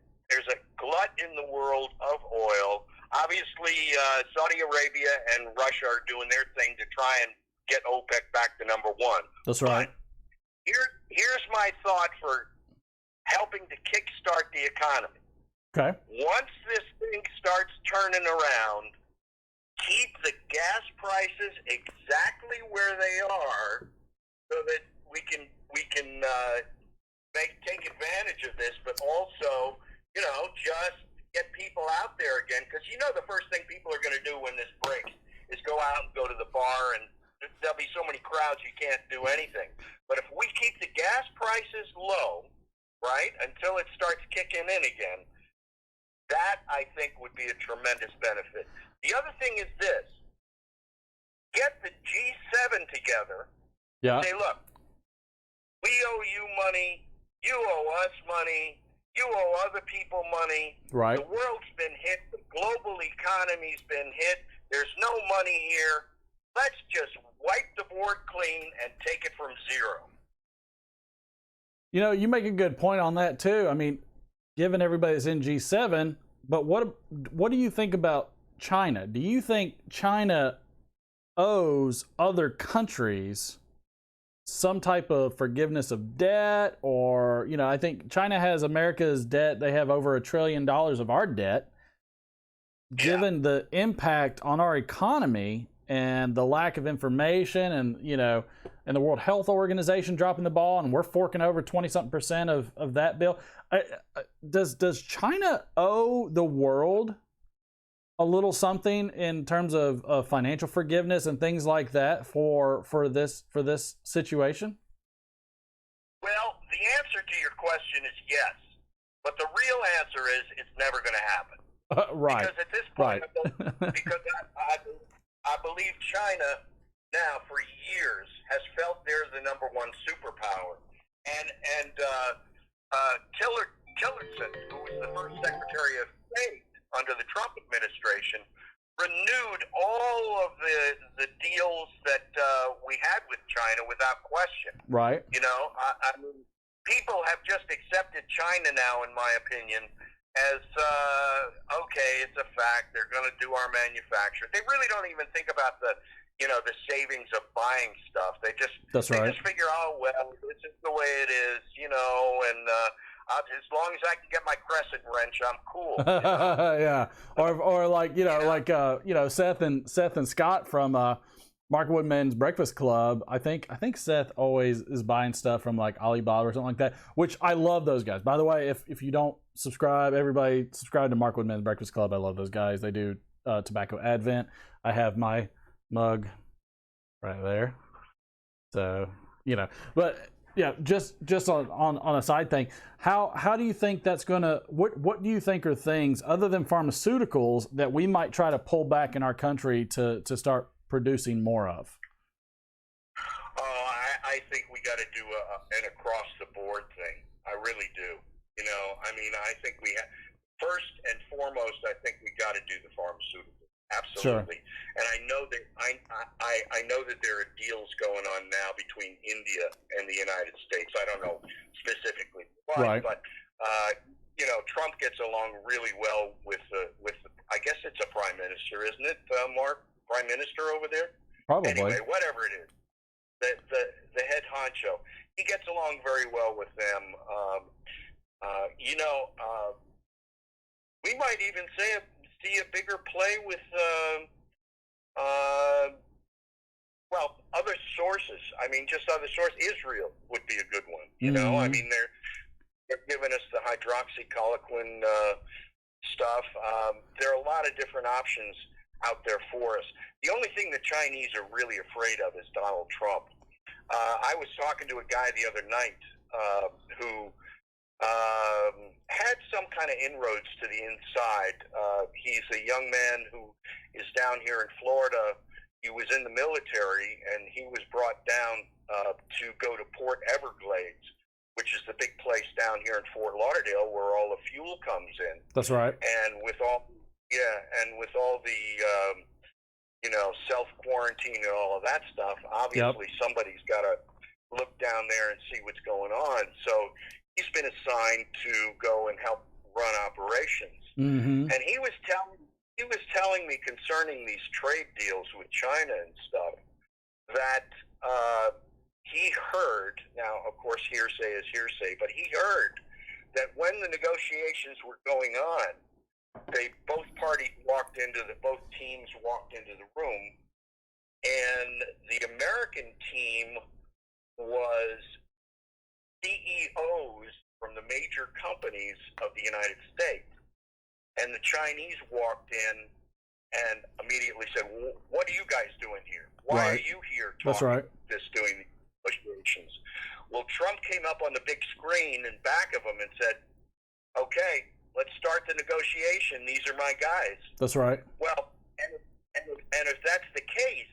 the world of oil. Obviously, Saudi Arabia and Russia are doing their thing to try and get OPEC back to number one. That's right. But here's my thought for helping to kickstart the economy. Okay. Once this thing starts turning around, keep the gas prices exactly where they are, so that we can take advantage of this, but also, just get people out there again. Because the first thing people are going to do when this breaks is go out and go to the bar, and there'll be so many crowds you can't do anything. But if we keep the gas prices low, right, until it starts kicking in again, that, I think, would be a tremendous benefit. The other thing is this. Get the G7 together. Yeah. Say, look, we owe you money. You owe us money. You owe other people money. Right. The world's been hit. The global economy's been hit. There's no money here. Let's just wipe the board clean and take it from zero. You make a good point on that, too. Given everybody's in G7, but what do you think about China? Do you think China owes other countries some type of forgiveness of debt? Or, I think China has America's debt. They have over $1 trillion of our debt. Given the impact on our economy and the lack of information, and and the World Health Organization dropping the ball, and we're forking over 20-something% of that bill. Does China owe the world a little something in terms of financial forgiveness and things like that for this situation? Well, the answer to your question is yes, but the real answer is it's never going to happen. Right. Because at this point, because I believe China now for years has felt they're the number one superpower, and Tillerson, who was the first Secretary of State under the Trump administration, renewed all of the deals that we had with China without question. Right. I mean, people have just accepted China now, in my opinion, as okay, it's a fact. They're going to do our manufacture. They really don't even think about the the savings of buying stuff. They just That's right. They just figure, oh well, this is the way it is, and as long as I can get my crescent wrench, I'm cool. Yeah, or like Seth and Scott from Mark Woodman's Breakfast Club. I think Seth always is buying stuff from like Alibaba or something like that, which I love those guys. By the way, if you don't subscribe, everybody subscribe to Mark Woodman's Breakfast Club. I love those guys. They do Tobacco Advent. I have my mug right there. So, but yeah, just on a side thing, how do you think that's gonna, what do you think are things other than pharmaceuticals that we might try to pull back in our country to start producing more of? I think we got to do an across the board thing. I really do. I think we have, first and foremost, I think we got to do the pharmaceuticals. Absolutely. Sure. And I know that there are deals going on now between India and the United States. I don't know specifically why, but Trump gets along really well with I guess it's a prime minister, isn't it, Mark? Prime minister over there? Probably. Anyway, whatever it is, the head honcho, he gets along very well with them. We might even see a bigger play with other sources. I mean, just other sources. Israel would be a good one. I mean, they're giving us the hydroxychloroquine stuff. There are a lot of different options out there for us. The only thing the Chinese are really afraid of is Donald Trump. I was talking to a guy the other night who had some kind of inroads to the inside. He's a young man who is down here in Florida. He was in the military, and he was brought down to go to Port Everglades, which is the big place down here in Fort Lauderdale where all the fuel comes in. That's right. And with all the self-quarantine and all of that stuff, obviously somebody's got to look down there and see what's going on. So he's been assigned to go and help run operations. Mm-hmm. And he was telling me concerning these trade deals with China and stuff that he heard, now of course hearsay is hearsay, but he heard that when the negotiations were going on, both teams walked into the room, and the American team was CEOs from the major companies of the United States, and the Chinese walked in and immediately said, well, what are you guys doing here? Why are you here talking doing negotiations? Well, Trump came up on the big screen in back of him and said, okay, let's start the negotiation. These are my guys. That's right. Well, and if that's the case,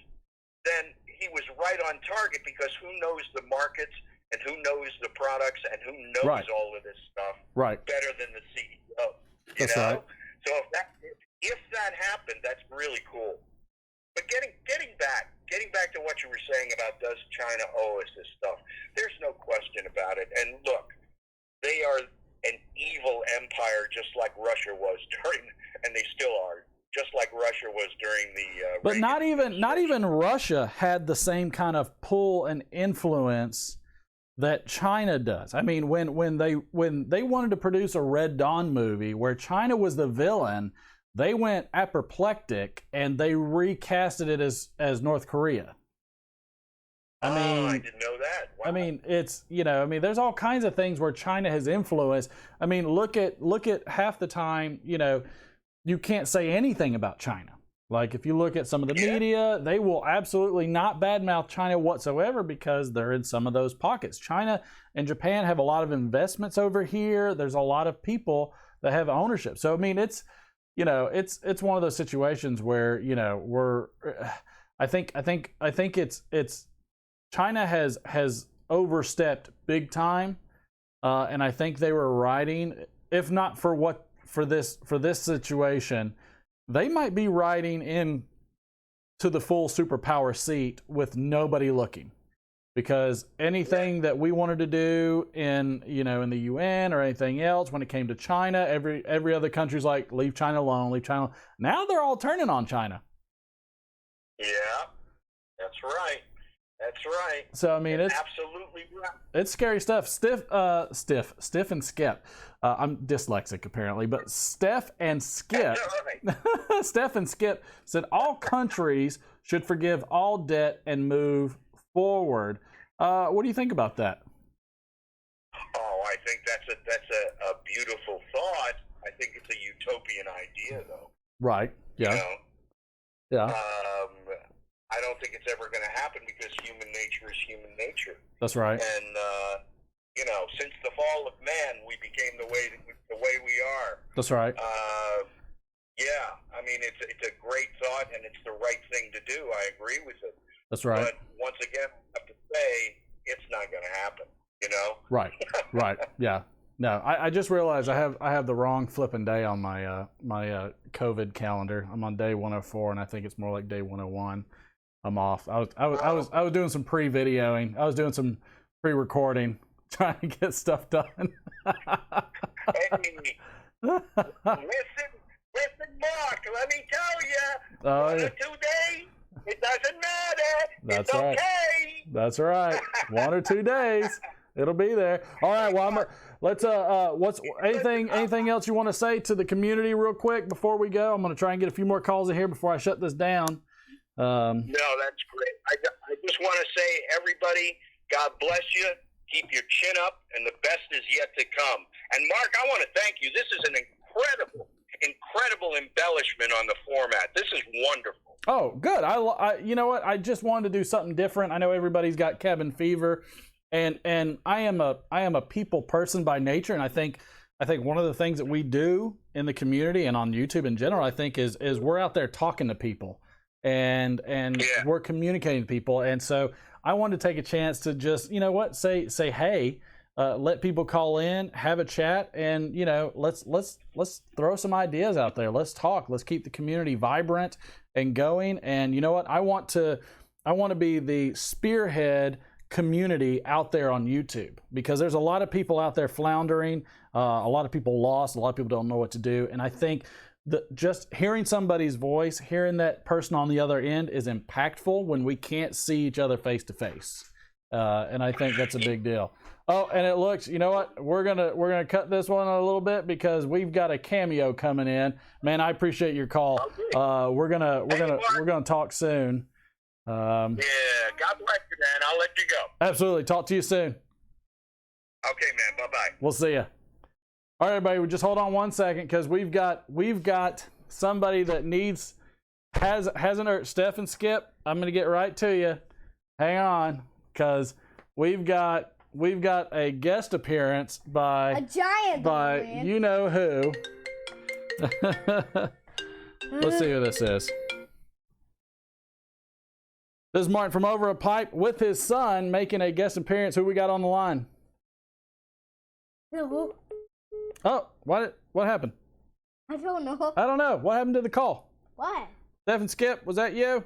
then he was right on target, because who knows the markets and who knows the products and who knows all of this stuff better than the CEO. That's right. So if that happened, that's really cool. But getting back to what you were saying about does China owe us this stuff, there's no question about it. And look, they are an evil empire, just like Russia was during, and they still are, just like Russia was during the. But not even Russia had the same kind of pull and influence that China does. I mean, when they wanted to produce a Red Dawn movie where China was the villain, they went apoplectic and they recasted it as North Korea. I didn't know that. Wow. I mean, it's, there's all kinds of things where China has influenced. I mean, look at half the time, you can't say anything about China. Like, if you look at some of the media, they will absolutely not badmouth China whatsoever because they're in some of those pockets. China and Japan have a lot of investments over here. There's a lot of people that have ownership. So, I mean, it's one of those situations where, I think it's China has overstepped big time, and I think they were riding, if not for this situation, they might be riding in to the full superpower seat with nobody looking, because anything that we wanted to do in the UN or anything else, when it came to China, every other country's like, leave China alone, leave China alone. Now they're all turning on China. Yeah. That's right. That's right. So I mean, it's absolutely right. It's scary stuff. Stiff and Skip. I'm dyslexic apparently, but Steph and Skip. Right. Steph and Skip said all countries should forgive all debt and move forward. What do you think about that? Oh, I think that's a beautiful thought. I think it's a utopian idea, though. Right. Yeah. You know? Yeah. I don't think it's ever going to happen because human nature is human nature. That's right. And you know, since the fall of man, we became the way we are. That's right. Yeah, I mean, it's a great thought, and it's the right thing to do. I agree with it. That's right. But once again, I have to say, it's not going to happen. You know. Right. Right. Yeah. No, I just realized I have the wrong flipping day on my my COVID calendar. I'm on day 104, and I think it's more like day 101. I'm off. I was doing some pre-videoing. I was doing some pre-recording, trying to get stuff done. Hey, listen, Mark. Let me tell you, 1 or 2 days, it doesn't matter. That's it's right. okay. That's right. 1 or 2 days, it'll be there. All right. Well, let's what's anything else you want to say to the community real quick before we go? I'm going to try and get a few more calls in here before I shut this down. No, that's great. I just want to say, everybody, God bless you. Keep your chin up, and the best is yet to come. And Mark, I want to thank you. This is an incredible embellishment on the format. This is wonderful. Oh, good. I you know what? I just wanted to do something different. I know everybody's got cabin fever, and I am a people person by nature, and I think one of the things that we do in the community and on YouTube in general, I think is we're out there talking to people. And yeah. We're communicating to people, and so I wanted to take a chance to just, you know what, say hey, let people call in, have a chat, and you know, let's throw some ideas out there. Let's talk. Let's keep the community vibrant and going. And you know what, I want to be the spearhead community out there on YouTube, because there's a lot of people out there floundering, a lot of people lost, a lot of people don't know what to do, and I think just hearing somebody's voice, hearing that person on the other end is impactful when we can't see each other face to face. And I think that's a big deal. Oh, and it looks, you know what? We're gonna cut this one a little bit because we've got a cameo coming in. Man, I appreciate your call. We're gonna talk soon. Yeah, God bless you, man. I'll let you go. Absolutely. Talk to you soon. Okay, man. Bye-bye. We'll see you. All right, everybody, just hold on 1 second, because we've got somebody that hasn't heard. Steph and Skip, I'm gonna get right to you. Hang on, because we've got a guest appearance by a giant by you know who. Let's see who this is. This is Martin from Over a Pipe with his son making a guest appearance. Who we got on the line? Hello. Oh, what happened? I don't know. I don't know. What happened to the call? What? Steph and Skip, was that you?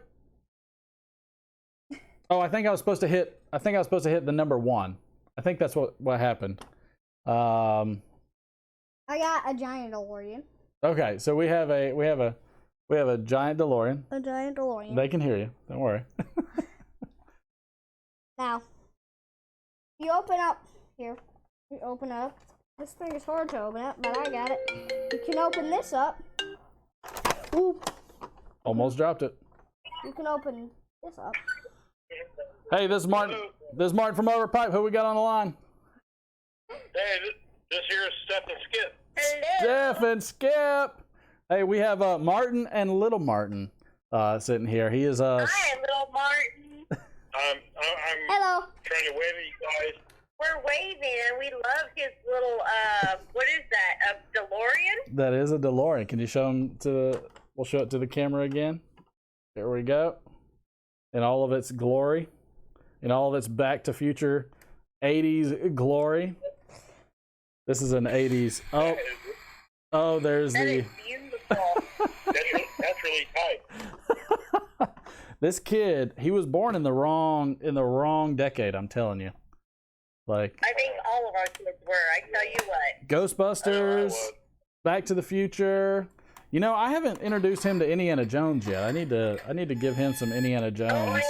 Oh, I think I was supposed to hit the number 1. I think that's what happened. I got a giant DeLorean. Okay, so we have a giant DeLorean. A giant DeLorean. They can hear you. Don't worry. Now, you open up here. You open up. This thing is hard to open up, but I got it. You can open this up. Ooh. Almost dropped it. You can open this up. Hey, this is Martin. This is Martin from Over Pipe. Who we got on the line? Hey, this here is Steph and Skip. Hello. Steph and Skip. Hey, we have Martin and Little Martin sitting here. He is Hi, little Martin. I'm Hello. trying to wave at you guys. We're waving, and we love his little, what is that, a DeLorean? That is a DeLorean. Can you show him we'll show it to the camera again. There we go. In all of its glory. In all of its Back to Future 80s glory. This is an 80s. Oh, there's that the... is beautiful. That's really tight. This kid, he was born in the wrong decade, I'm telling you. Like, I think all of our kids were. I tell you what. Ghostbusters, Back to the Future. You know, I haven't introduced him to Indiana Jones yet. I need to give him some Indiana Jones. Oh my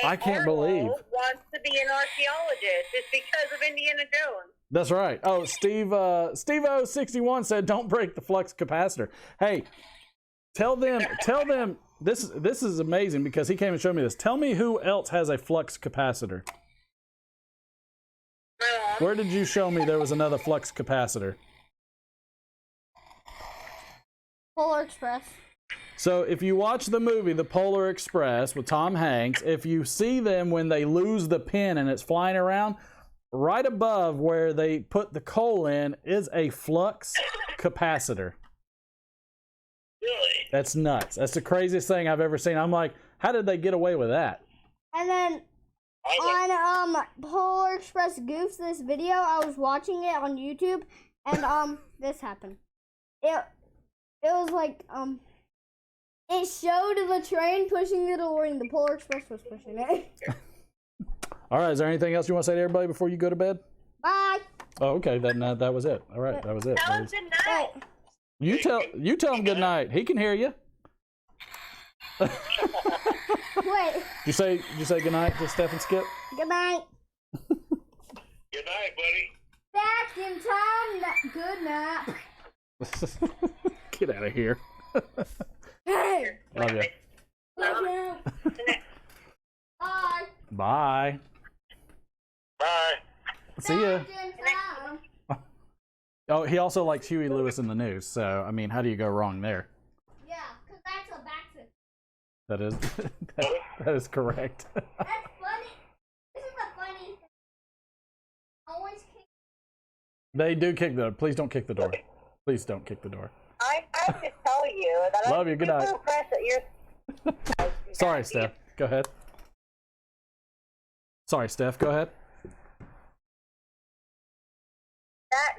I can't believe wants to be an archaeologist. It's because of Indiana Jones. That's right. Oh, Steve O61 said, "Don't break the flux capacitor." Hey, tell them. This is amazing because he came and showed me this. Tell me who else has a flux capacitor. Where did you show me there was another flux capacitor? Polar Express. So if you watch the movie The Polar Express with Tom Hanks, if you see them when they lose the pin and it's flying around, right above where they put the coal in is a flux capacitor. Really? That's nuts. That's the craziest thing I've ever seen. I'm like, how did they get away with that? And then on Polar Express Goofs, this video, I was watching it on YouTube, and this happened. It was like it showed the train pushing the DeLorean. The Polar Express was pushing it. All right. Is there anything else you want to say to everybody before you go to bed? Bye. Oh, okay. Then that was it. All right. That was it. Tell him good night. You tell him good night. He can hear you. Wait. Did you say good night to Steph and Skip? Good night. Good night, buddy. Back in time. Good night. Get out of here. Hey. Love you. Love you. Bye. Bye. Bye. See ya. Back in time. Oh, he also likes Huey Lewis in the News. So, I mean, how do you go wrong there? Yeah, because that's a back to. That is that is correct. That's funny. This is a funny thing. Always kick. They do kick the door. Please don't kick the door. Please don't kick the door. I have to tell you that Love I'm you. Good super night. impressed that you're. Sorry, Steph. Go ahead. Sorry, Steph. Go ahead.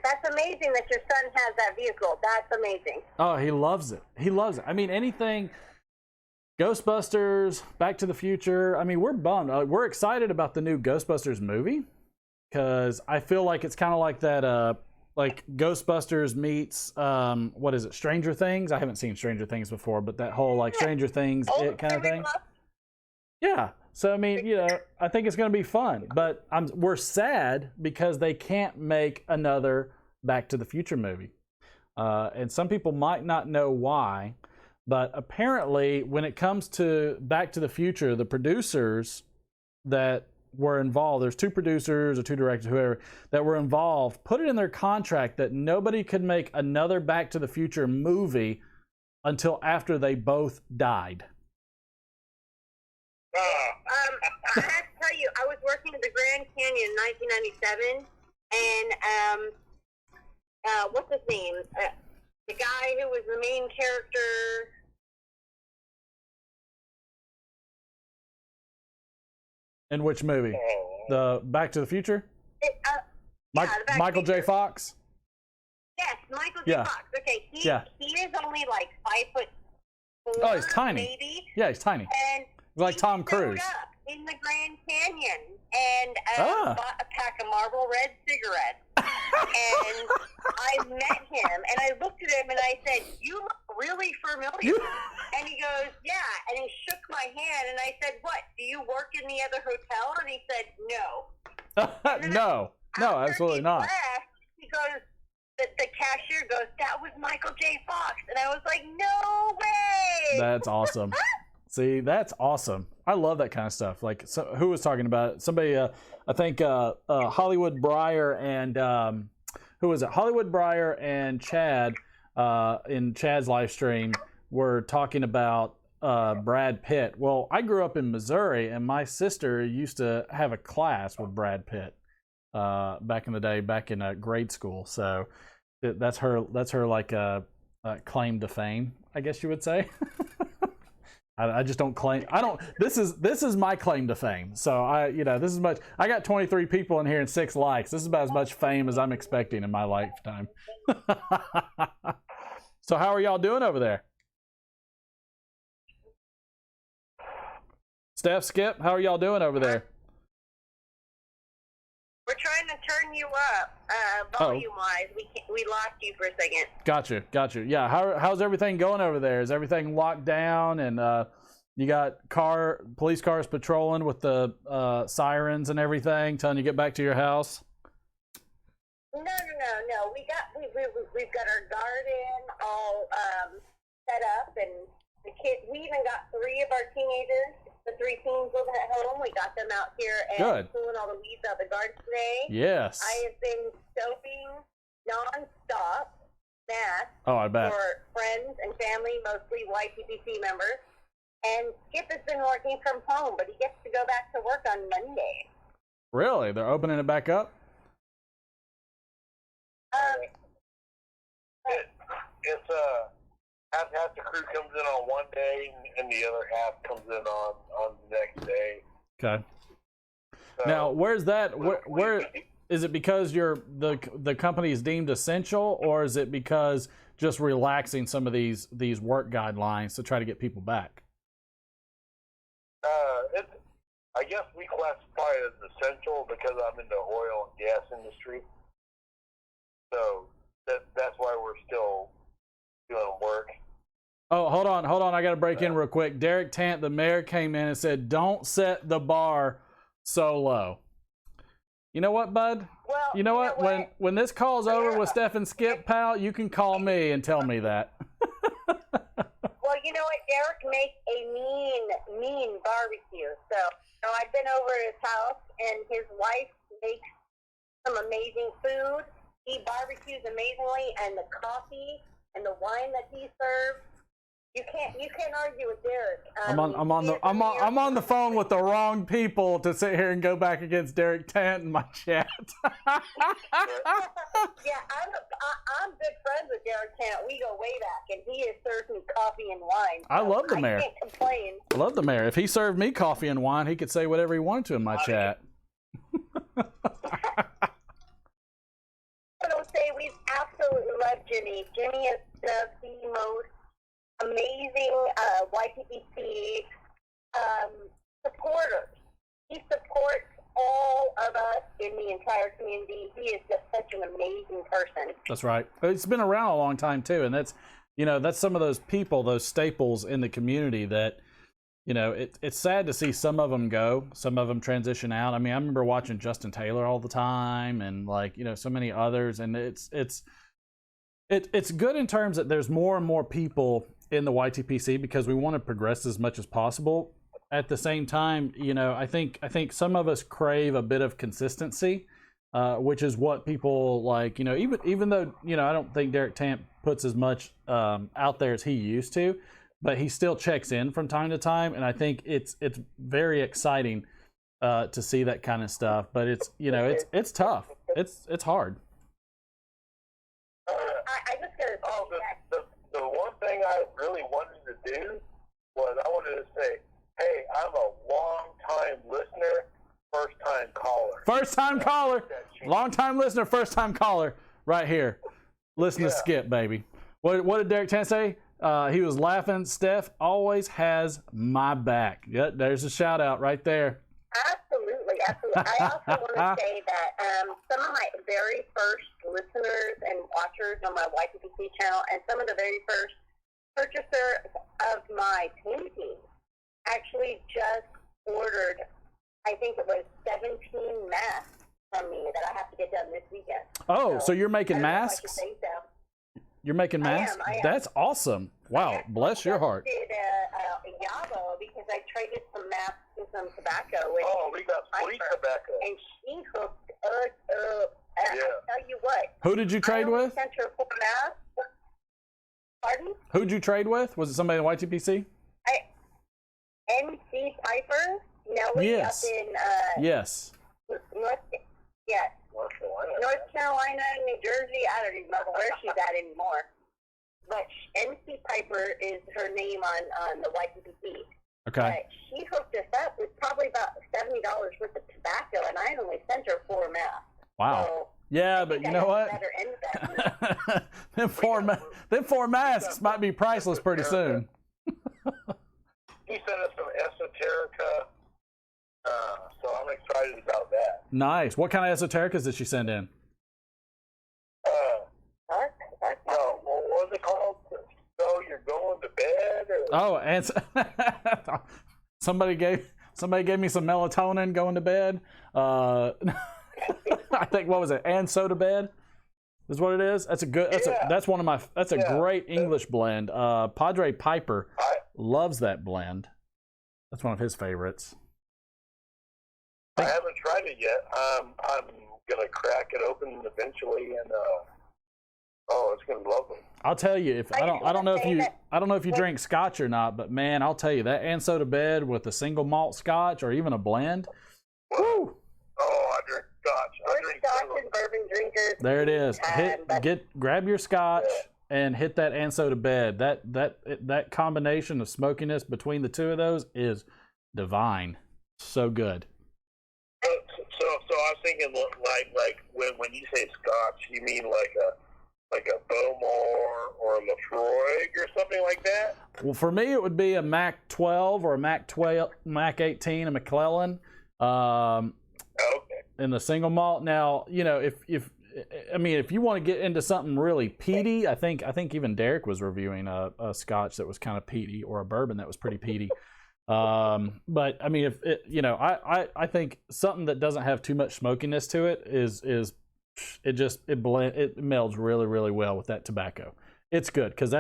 That's amazing that your son has that vehicle. That's amazing. Oh, he loves it. He loves it. I mean, anything Ghostbusters, Back to the Future. I mean, we're bummed. We're excited about the new Ghostbusters movie because I feel like it's kind of like that, like Ghostbusters meets, what is it, Stranger Things? I haven't seen Stranger Things before, but that whole like Stranger Things it kind of thing. Yeah. So, I mean, you know, I think it's going to be fun, but we're sad because they can't make another Back to the Future movie. And some people might not know why, but apparently when it comes to Back to the Future, the producers that were involved, there's 2 producers or 2 directors, whoever, that were involved, put it in their contract that nobody could make another Back to the Future movie until after they both died. I have to tell you, I was working at the Grand Canyon in 1997, and what's his name? The guy who was the main character. In which movie? The Back to the Future? Michael J. Fox? Yes, Michael J. Fox. Okay, he is only like 5'4". Oh, he's tiny. Maybe. Yeah, he's tiny. And like Tom Cruise. Up in the Grand Canyon and bought a pack of Marlboro Red cigarettes. And I met him, and I looked at him, and I said, "You look really familiar." And he goes, "Yeah." And he shook my hand, and I said, "What? Do you work in the other hotel?" And he said, "No." No, absolutely not. Left, he goes, the cashier goes, "That was Michael J. Fox," and I was like, "No way!" That's awesome. See, that's awesome. I love that kind of stuff. Like, so, who was talking about it? Somebody, I think Hollywood Breyer and who was it? Hollywood Breyer and Chad in Chad's live stream were talking about Brad Pitt. Well, I grew up in Missouri, and my sister used to have a class with Brad Pitt back in the day, back in grade school. So that's her like claim to fame, I guess you would say. I just don't claim. I don't. This is my claim to fame. So this is much. I got 23 people in here and 6 likes. This is about as much fame as I'm expecting in my lifetime. So how are y'all doing over there? Steph, Skip, how are y'all doing over there? We're trying to turn you up, volume-wise. We lost you for a second. Gotcha. Yeah, how's everything going over there? Is everything locked down and You got police cars patrolling with the sirens and everything, telling you to get back to your house. No. We've got our garden all set up, and the kids. We even got 3 of our teenagers. The 3 teens living at home. We got them out here and pulling all the weeds out of the garden today. Yes. I have been soaping nonstop masks I bet. for friends and family, mostly YTPC members. And Skip has been working from home, but he gets to go back to work on Monday. Really? They're opening it back up? It's half the crew comes in on one day, and the other half comes in on the next day. Okay. So, now, where's that? Where is it? Because the company is deemed essential, or is it because just relaxing some of these work guidelines to try to get people back? I guess we classify it as essential because I'm in the oil and gas industry. So that's why we're still doing work. Oh, hold on. I got to break in real quick. Derek Tant, the mayor, came in and said, "Don't set the bar so low." You know what, bud? Well, you know what? When this call's over with Steph and Skip, pal, you can call me and tell me that. Well, you know what? Derek makes a mean barbecue. So I've been over at his house, and his wife makes some amazing food. He barbecues amazingly, and the coffee and the wine that he serves, you can't argue with Derek. I'm on the phone with the wrong people to sit here and go back against Derek Tant in my chat. Yeah, I'm good friends with Derek Tant. We go way back, and he has served me coffee and wine. So I love the mayor. I can't complain. I love the mayor. If he served me coffee and wine, he could say whatever he wanted to in my chat. I will say we absolutely love Jimmy. Jimmy is the most amazing YPPC supporters. He supports all of us in the entire community. He is just such an amazing person. That's right. It's been around a long time too, and that's some of those people, those staples in the community that, it's sad to see some of them go, some of them transition out. I mean, I remember watching Justin Taylor all the time, and so many others, and it's good in terms that there's more and more people in the YTPC because we want to progress as much as possible. At the same time, I think some of us crave a bit of consistency, which is what people like. Even though I don't think Derek Tant puts as much out there as he used to, but he still checks in from time to time, and I think it's very exciting to see that kind of stuff. But it's tough. It's hard. I just gotta the one thing I really wanted to do was I wanted to say, hey, I'm a long-time listener, first-time caller. First-time caller. Long-time listener, first-time caller. Right here. Listen to Skip, baby. What did Derek Tant say? He was laughing. Steph always has my back. Yep, there's a shout-out right there. Absolutely. I also want to say that some of my very first listeners and watchers on my YPPC channel, and some of the very first purchasers of my paintings actually just ordered, I think it was 17 masks from me that I have to get done this weekend. Oh, so you're making masks? You're making masks? I am. That's awesome. Wow, bless your heart. I did Yabo because I traded some masks and some tobacco. We got sweet tobacco. And she hooked us up. And I'll tell you what. Who did you trade with? Sent her 4 masks. Pardon? Who'd you trade with? Was it somebody in YTPC? MC Piper, Nelly, yes. up in yes. North Carolina, New Jersey. I don't even know where she's at anymore. But MC Piper is her name on the YPPC. Okay. She hooked us up with probably about $70 worth of tobacco, and I only sent her 4 masks. Wow. So yeah, but you know what? them four masks might be priceless pretty soon. He sent us some esoterica, so I'm excited about that. Nice. What kind of esotericas did she send in? What was it called? So you're going to bed? Or? Oh, and Somebody gave me some melatonin going to bed. I think, what was it? And soda bed is what it is. That's a good. That's one of my. That's a great English blend. Padre Piper loves that blend. That's one of his favorites. I haven't tried it yet. I'm gonna crack it open eventually, and it's gonna be lovely. I'll tell you, I don't know if you drink Scotch or not, but man, I'll tell you that and soda bed with a single malt Scotch or even a blend. Woo! Oh, I drink Scotch. I drink Scotch and bourbon drinkers. There it is. Grab your Scotch and hit that and soda bed. That combination of smokiness between the two of those is divine. So good. So I was thinking, like when you say Scotch, you mean like a Bowmore or a Lafroig or something like that? Well, for me, it would be a Mac 12 or a Mac 18, a McClellan. In the single malt. Now, if you want to get into something really peaty, I think even Derek was reviewing a Scotch that was kind of peaty, or a bourbon that was pretty peaty. But I mean, I think something that doesn't have too much smokiness to it it melds really, really well with that tobacco. It's good because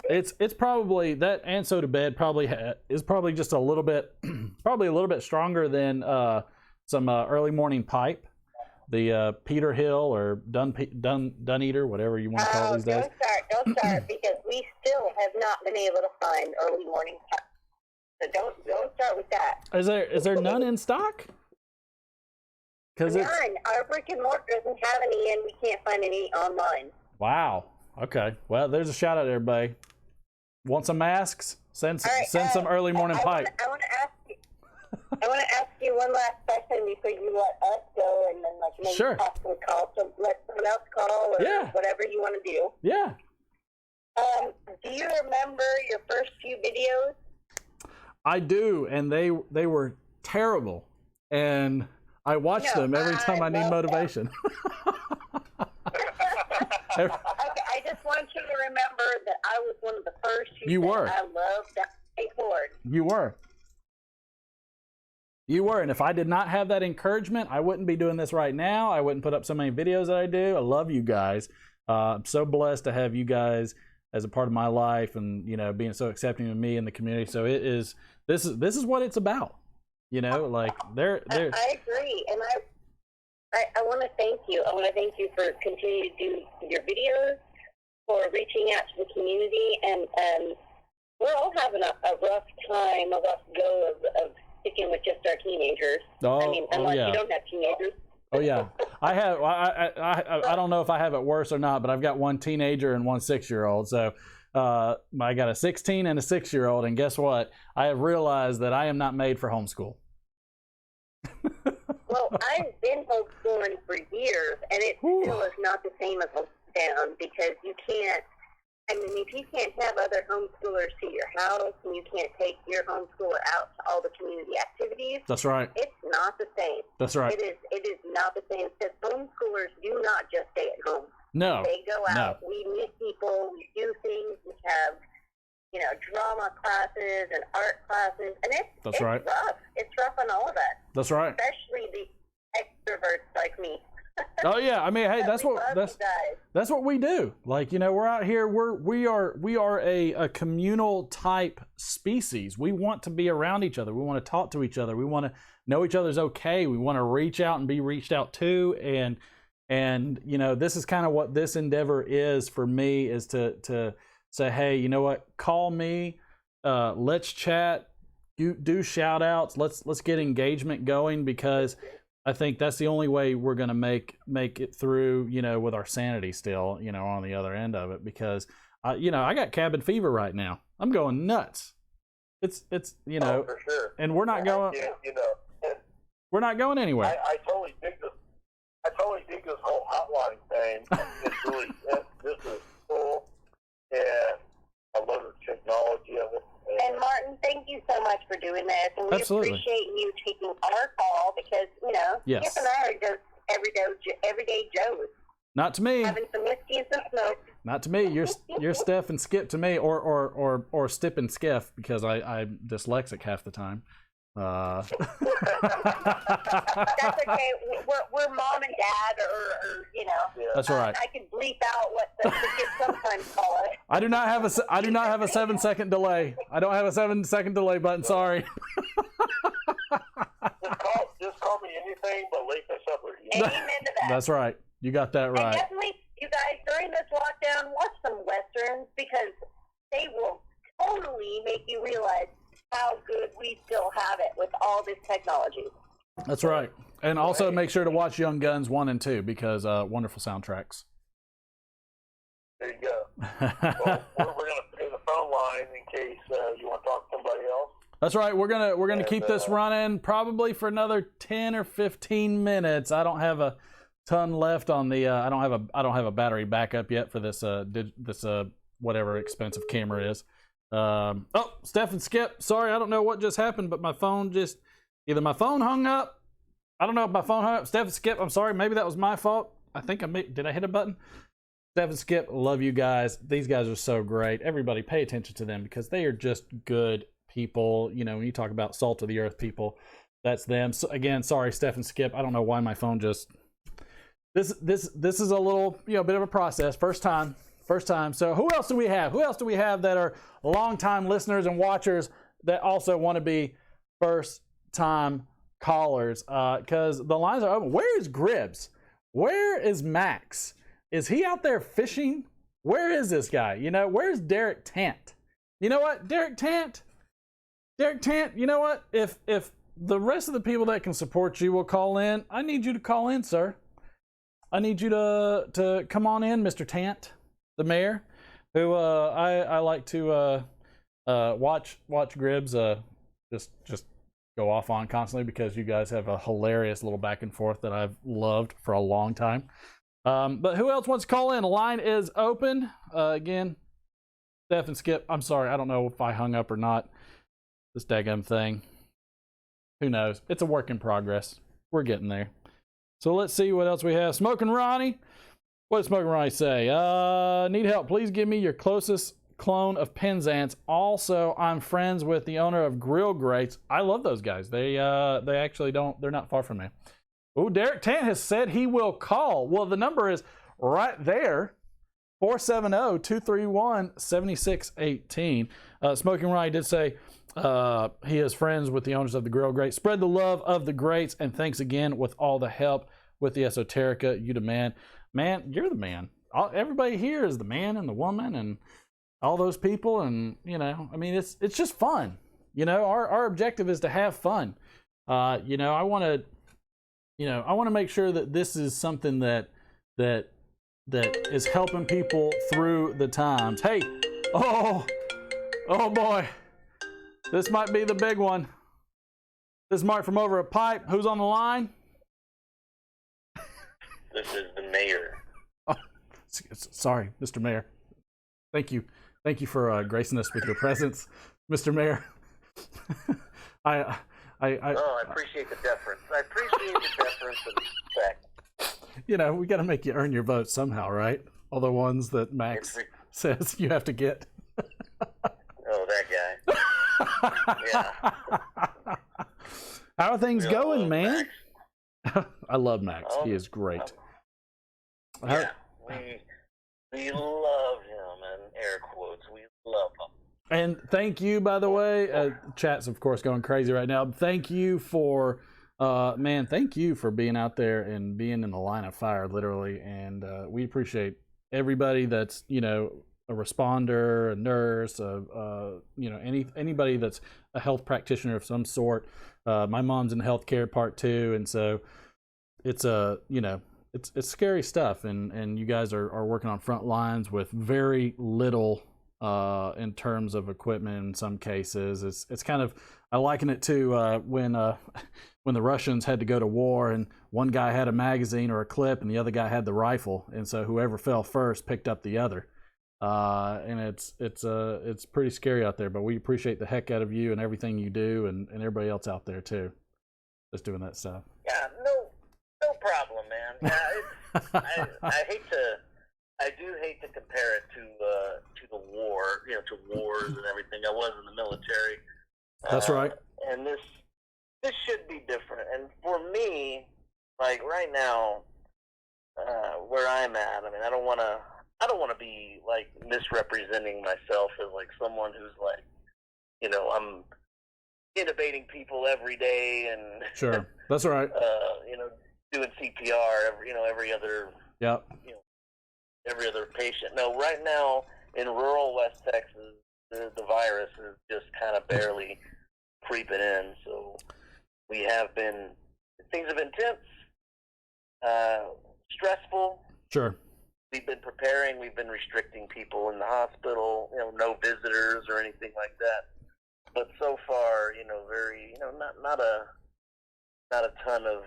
it's probably that and soda bed is probably just a little bit stronger than some early morning pipe, the Peter Hill or Duneater, whatever you want to call it these days. Don't start because we still have not been able to find early morning pipe. So don't start with that. Is there none in stock? None. Our brick and mortar doesn't have any, and we can't find any online. Wow. Okay. Well, there's a shout out, everybody. Want some masks? Send some early morning pipe. I want to ask you one last question before you let us go, and then maybe possibly call. So let someone else call, or whatever you want to do. Yeah. Do you remember your first few videos? I do, and they were terrible, and I watch them every time I need motivation. Okay, I just want you to remember that I was one of the first who said I love that whiteboard. You were, and if I did not have that encouragement, I wouldn't be doing this right now. I wouldn't put up so many videos that I do. I love you guys. I'm so blessed to have you guys as a part of my life, and being so accepting of me and the community. So this is what it's about. I agree, and I want to thank you. I want to thank you for continuing to do your videos, for reaching out to the community, and we're all having a rough time, a rough go of sticking with just our teenagers. Unless you don't have teenagers. Oh yeah, I have. I don't know if I have it worse or not, but I've got one teenager and one 6-year-old. So I got a 16 and a 6-year-old, and guess what? I have realized that I am not made for homeschool. Well, I've been homeschooling for years, and it still is not the same as homeschool because you can't. If you can't have other homeschoolers to your house, and you can't take your homeschooler out to all the community activities, that's right. It's not the same. That's right. It is not the same because homeschoolers do not just stay at home. No. They go out. No. We meet people. We do things. We have, drama classes and art classes, and it's right. rough. It's rough on all of us. That's right. Especially the extroverts like me. Oh yeah, hey, that's what we do. We're out here. We are a communal type species. We want to be around each other. We want to talk to each other. We want to know each other's okay. We want to reach out and be reached out to. And this is kind of what this endeavor is for me, is to say, hey, you know what? Call me. Let's chat. Do shout outs. Let's get engagement going, because I think that's the only way we're going to make it through, with our sanity still, on the other end of it, because, I got cabin fever right now. I'm going nuts. It's for sure. And we're not going, we're not going anywhere. I totally dig this whole hotline thing. It's really, this is cool, and I love the technology of it. And Martin, thank you so much for doing this, and we appreciate you taking our call, because Skip and I are just everyday Joes. Not to me. Having some whiskey and some smoke. Not to me. You're Steph and Skip to me, or Stip and Skiff, because I'm dyslexic half the time. That's okay. We're mom and dad, or you know. That's right. I can bleep out what the kids sometimes call it. I do not have a 7-second delay. I don't have a 7-second delay button. Sorry. Just call me anything but late for supper. Amen to that. That's right. You got that right. And definitely, you guys, during this lockdown, watch some westerns, because they will totally make you realize how good we still have it with all this technology. That's right. And also make sure to watch Young Guns 1 and 2, because wonderful soundtracks. There you go. Well, we're going to pay the phone line in case you want to talk to somebody else. That's right. We're gonna keep this running probably for another 10 or 15 minutes. I don't have a ton left on the. I don't have a battery backup yet for this whatever expensive camera is. Oh, Steph and Skip. Sorry, I don't know what just happened, but my phone either my phone hung up. I don't know if my phone hung up. Steph and Skip, I'm sorry. Maybe that was my fault. I think did I hit a button? Steph and Skip, love you guys. These guys are so great. Everybody pay attention to them, because they are just good people. You know, when you talk about salt of the earth people, that's them. So again, sorry, Steph and Skip. I don't know why my phone just. This is a little, bit of a process. First time. So who else do we have? Who else do we have that are longtime listeners and watchers that also want to be first time callers? Because the lines are open. Where is Gribbs? Where is Max? Is he out there fishing? Where is this guy? Where's Derek Tant? You know what, Derek Tant, you know what? If the rest of the people that can support you will call in, I need you to call in, sir. I need you to come on in, Mr. Tant, the mayor, who I like to watch Gribbs just go off on constantly, because you guys have a hilarious little back and forth that I've loved for a long time. But who else wants to call in? The line is open. Again, Steph and Skip, I'm sorry. I don't know if I hung up or not. This daggum thing. Who knows? It's a work in progress. We're getting there. So let's see what else we have. Smoking Ronnie. What did Smoking Ronnie say? Need help. Please give me your closest clone of Penzance. Also, I'm friends with the owner of Grill Grates. I love those guys. They actually don't. They're not far from me. Oh, Derek Tant has said he will call. Well, the number is right there. 470-231-7618. Smoking Ronnie did say he is friends with the owners of the Grill Grates. Spread the love of the greats, and thanks again with all the help with the esoterica. You the man. Man, you're the man. Everybody here is the man and the woman and all those people, and it's just fun. Our objective is to have fun. I want to make sure that this is something that is helping people through the times. Hey, oh boy, this might be the big one. This is Mark from over at Pipe. Who's on the line? This is the mayor. Oh, sorry, Mr. Mayor. Thank you for gracing us with your presence, Mr. Mayor. I appreciate the deference. I appreciate the deference and respect. We got to make you earn your vote somehow, right? All the ones that Max says you have to get. Oh, that guy. Yeah. How are things going, man? I love Max. He is great. Yeah, we love him, and air quotes, we love him. And thank you, by the way. Chat's, of course, going crazy right now. Thank you for, thank you for being out there and being in the line of fire, literally. And we appreciate everybody that's, a responder, a nurse, anybody that's a health practitioner of some sort. My mom's in healthcare part 2, and so it's it's scary stuff. And you guys are working on front lines with very little in terms of equipment in some cases. It's kind of, I liken it to when the Russians had to go to war, and one guy had a magazine or a clip and the other guy had the rifle, and so whoever fell first picked up the other. And it's pretty scary out there, but we appreciate the heck out of you and everything you do, and everybody else out there too, just doing that stuff. Yeah, no problem, man. Yeah, I I do hate to compare it to the war, to wars and everything. I was in the military. That's right. And this should be different. And for me, like right now, where I'm at, I mean, I don't want to be like misrepresenting myself as like someone who's like, I'm intubating people every day and sure, that's right. Doing CPR every other every other patient. No, right now in rural West Texas, the virus is just kind of barely creeping in. So things have been tense, stressful. Sure. We've been preparing. We've been restricting people in the hospital. No visitors or anything like that. But so far, very, not a ton of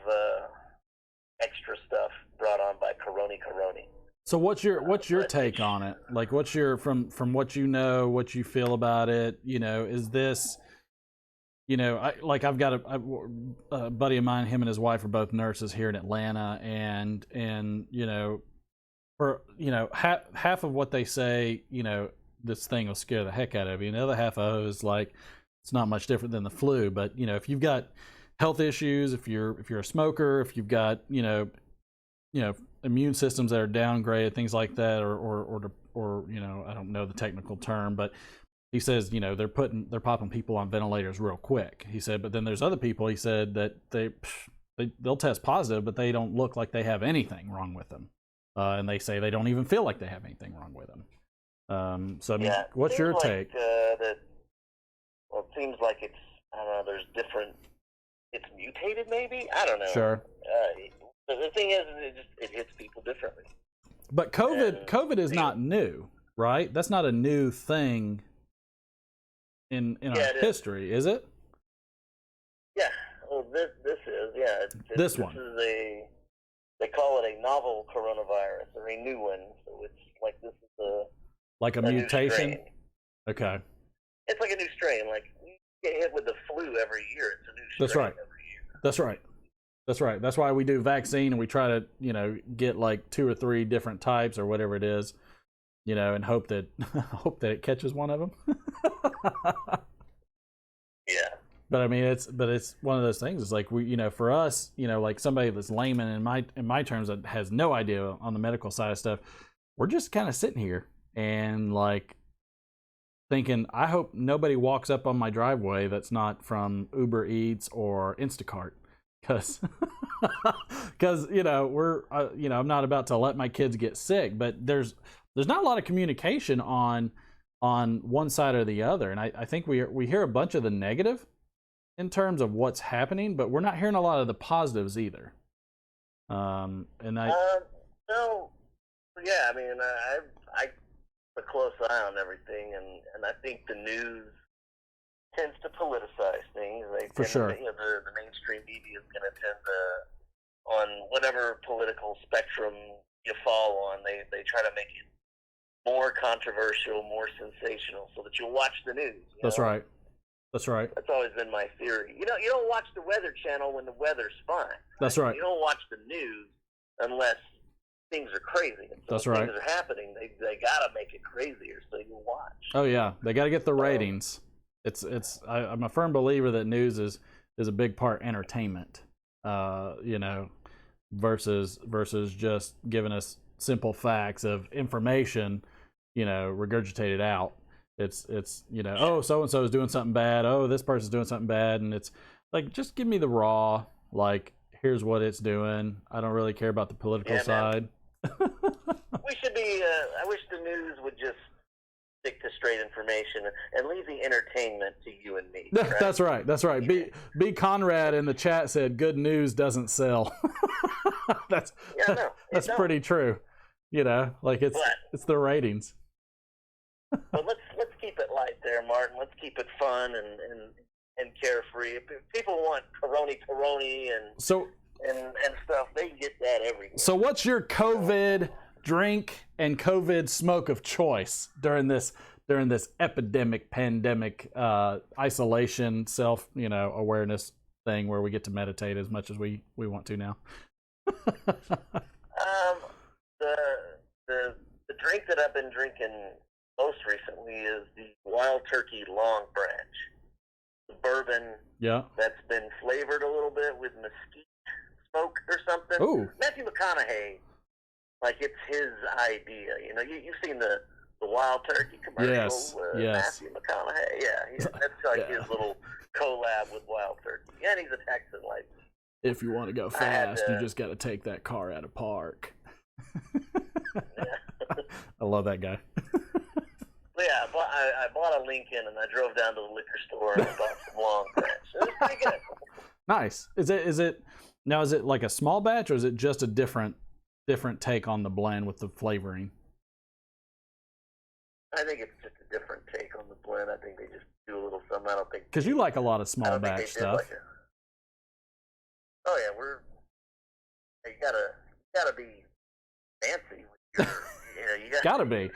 extra stuff brought on by Corona. So what's your take on it? Like, what's your from what you know, what you feel about it? Is this, I've got a buddy of mine. Him and his wife are both nurses here in Atlanta, and for half of what they say, this thing will scare the heck out of you. And the other half of it is like, it's not much different than the flu. But if you've got health issues, if you're a smoker, if you've got immune systems that are downgraded, things like that, or I don't know the technical term, but he says they're popping people on ventilators real quick. He said, but then there's other people. He said that they'll test positive, but they don't look like they have anything wrong with them, and they say they don't even feel like they have anything wrong with them. So I mean, what's your take? It seems like it's, I don't know. There's different. It's mutated, maybe. I don't know. Sure. The thing is, it hits people differently. But COVID is not new, right? That's not a new thing in our history, is it? Yeah. Well, this is, yeah. This one. They call it a novel coronavirus, or a new one. So it's like this is like a mutation. Okay. It's like a new strain. Like you get hit with the flu every year. It's a new strain. That's right. Every year. That's right. That's right. That's why we do vaccine and we try to, get like 2 or 3 different types or whatever it is, and hope that it catches one of them. Yeah. But I mean, it's one of those things. It's like for us, like somebody that's layman in my terms that has no idea on the medical side of stuff, we're just kind of sitting here and like thinking, I hope nobody walks up on my driveway that's not from Uber Eats or Instacart. Because we're I'm not about to let my kids get sick, but there's not a lot of communication on one side or the other, and I think we hear a bunch of the negative in terms of what's happening, but we're not hearing a lot of the positives either. No, yeah, I mean, I keep a close eye on everything, and I think the news tends to politicize things. For sure. The mainstream media is going to tend to, on whatever political spectrum you fall on, they try to make it more controversial, more sensational, so that you'll watch the news. That's right. That's right. That's always been my theory. You don't watch the Weather Channel when the weather's fine. That's right. You don't watch the news unless things are crazy. And so that's right. Things are happening. They gotta make it crazier so you watch. Oh yeah, they got to get the ratings. I'm a firm believer that news is a big part entertainment, versus just giving us simple facts of information, regurgitated out. It's oh, so and so is doing something bad. Oh, this person's doing something bad, and it's like, just give me the raw. Like, here's what it's doing. I don't really care about the political side. We should be. I wish the news would just stick to straight information and leave the entertainment to you and me. Right? That's right. That's right. B Conrad in the chat said, "Good news doesn't sell." That's pretty true. Like it's the ratings. But let's keep it light there, Martin. Let's keep it fun and carefree. If people want Corona and stuff, they can get that everywhere. So what's your COVID drink and COVID smoke of choice during this epidemic, pandemic, isolation, self, awareness thing where we get to meditate as much as we want to now? The drink that I've been drinking most recently is the Wild Turkey Long Branch. The bourbon that's been flavored a little bit with mesquite smoke or something. Ooh. Matthew McConaughey, like it's his idea. You know, you've seen the Wild Turkey commercial with Matthew McConaughey. Yeah, that's like his little collab with Wild Turkey. And he's a Texan, like. If you want to go fast, you just got to take that car out of park. I love that guy. Yeah, I bought a Lincoln and I drove down to the liquor store and I bought some Long Branch. It was pretty good. Nice. Is it like a small batch, or is it just a different take on the blend with the flavoring? I think it's just a different take on the blend. I think they just do a little something. I don't think because you like a lot of small batch stuff. Oh yeah, you gotta be fancy with your, you gotta be.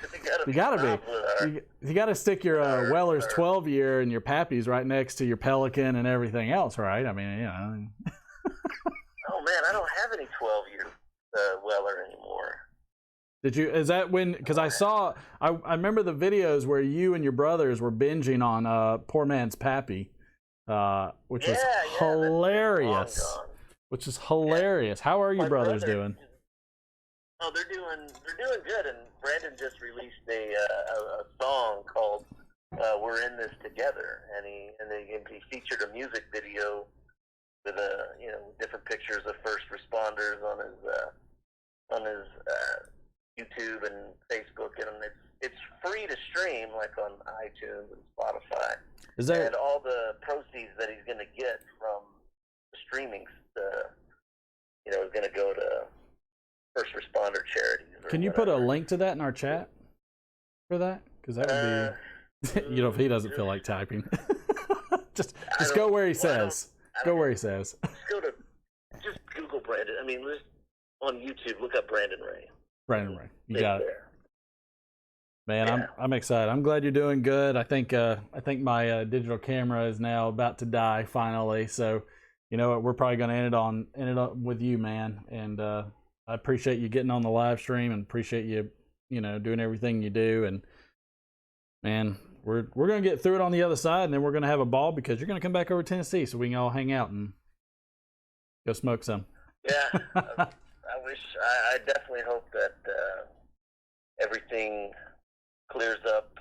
You gotta stick your Weller's 12-year and your Pappy's right next to your Pelican and everything else, right? I mean, Oh man, I don't have any 12-year Weller anymore. Did you? Is that when? Because I remember the videos where you and your brothers were binging on Poor Man's Pappy, which is hilarious. Which is hilarious. How are your brothers doing? Oh, they're doing good. And Brandon just released a song called "We're in This Together," and he featured a music video with different pictures of first responders on his YouTube and Facebook, and it's free to stream, like on iTunes and Spotify. And all the proceeds that he's going to get from the streaming, is going to go to first responder charities. Can you put a link to that in our chat for that? Because that would be, if he doesn't feel like typing, just go where he says. Go where he says. Just Google Brandon. I mean, just on YouTube, look up Brandon Ray. Brandon Ray, you got it. Man, yeah. I'm excited. I'm glad you're doing good. I think my digital camera is now about to die finally. So, you know what? We're probably going to end it up with you, man. And I appreciate you getting on the live stream and appreciate you, doing everything you do. And man, we're going to get through it on the other side, and then we're going to have a ball because you're going to come back over to Tennessee so we can all hang out and go smoke some. Yeah, I definitely hope that everything clears up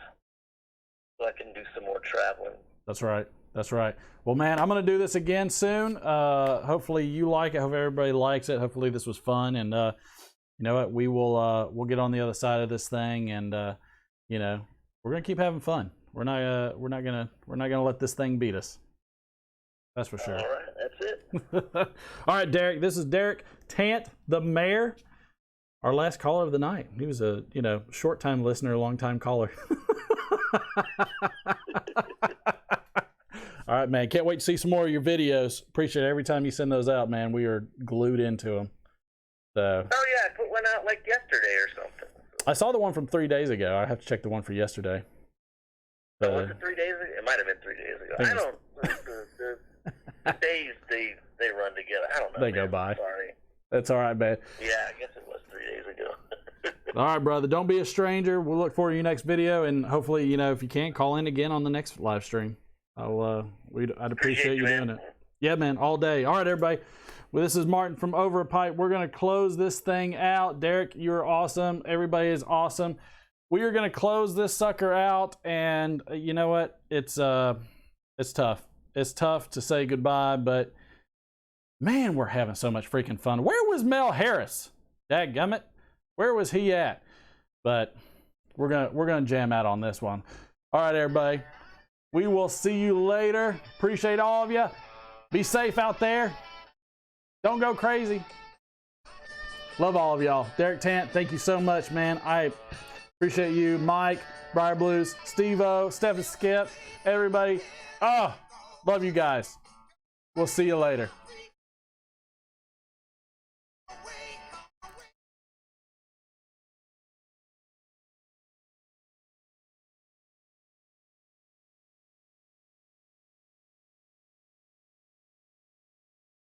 so I can do some more traveling. That's right. Well, man, I'm going to do this again soon. Hopefully you like it. Hope everybody likes it. Hopefully this was fun. And you know what? We'll get on the other side of this thing, and we're going to keep having fun. We're not gonna let this thing beat us. That's for sure. All right, that's it. All right, Derek. This is Derek Tant, the mayor, our last caller of the night. He was a short-time listener, long-time caller. All right, man. Can't wait to see some more of your videos. Appreciate it every time you send those out, man. We are glued into them. So. Oh yeah, I put one out like yesterday or something. I saw the one from 3 days ago. I have to check the one for yesterday. Was it 3 days ago? It might have been 3 days ago. I don't. The days they run together. I don't know. They go by. Sorry. That's all right, man. Yeah, I guess it was 3 days ago. All right, brother. Don't be a stranger. We'll look forward to your next video, and hopefully, if you can't, call in again on the next live stream. I'd appreciate you doing it. Yeah, man. All day. All right, everybody. Well, this is Martin from Over a Pipe. We're going to close this thing out. Derek, you're awesome. Everybody is awesome. We are going to close this sucker out, and you know what? It's tough. It's tough to say goodbye, but man, we're having so much freaking fun. Where was Mel Harris? Dadgummit. Where was he at? But we're gonna jam out on this one. All right, everybody. We will see you later. Appreciate all of you. Be safe out there. Don't go crazy. Love all of y'all. Derek Tant, thank you so much, man. I appreciate you. Mike, Briar Blues, Steve-O, Stephen Skip, everybody. Love you guys. We'll see you later.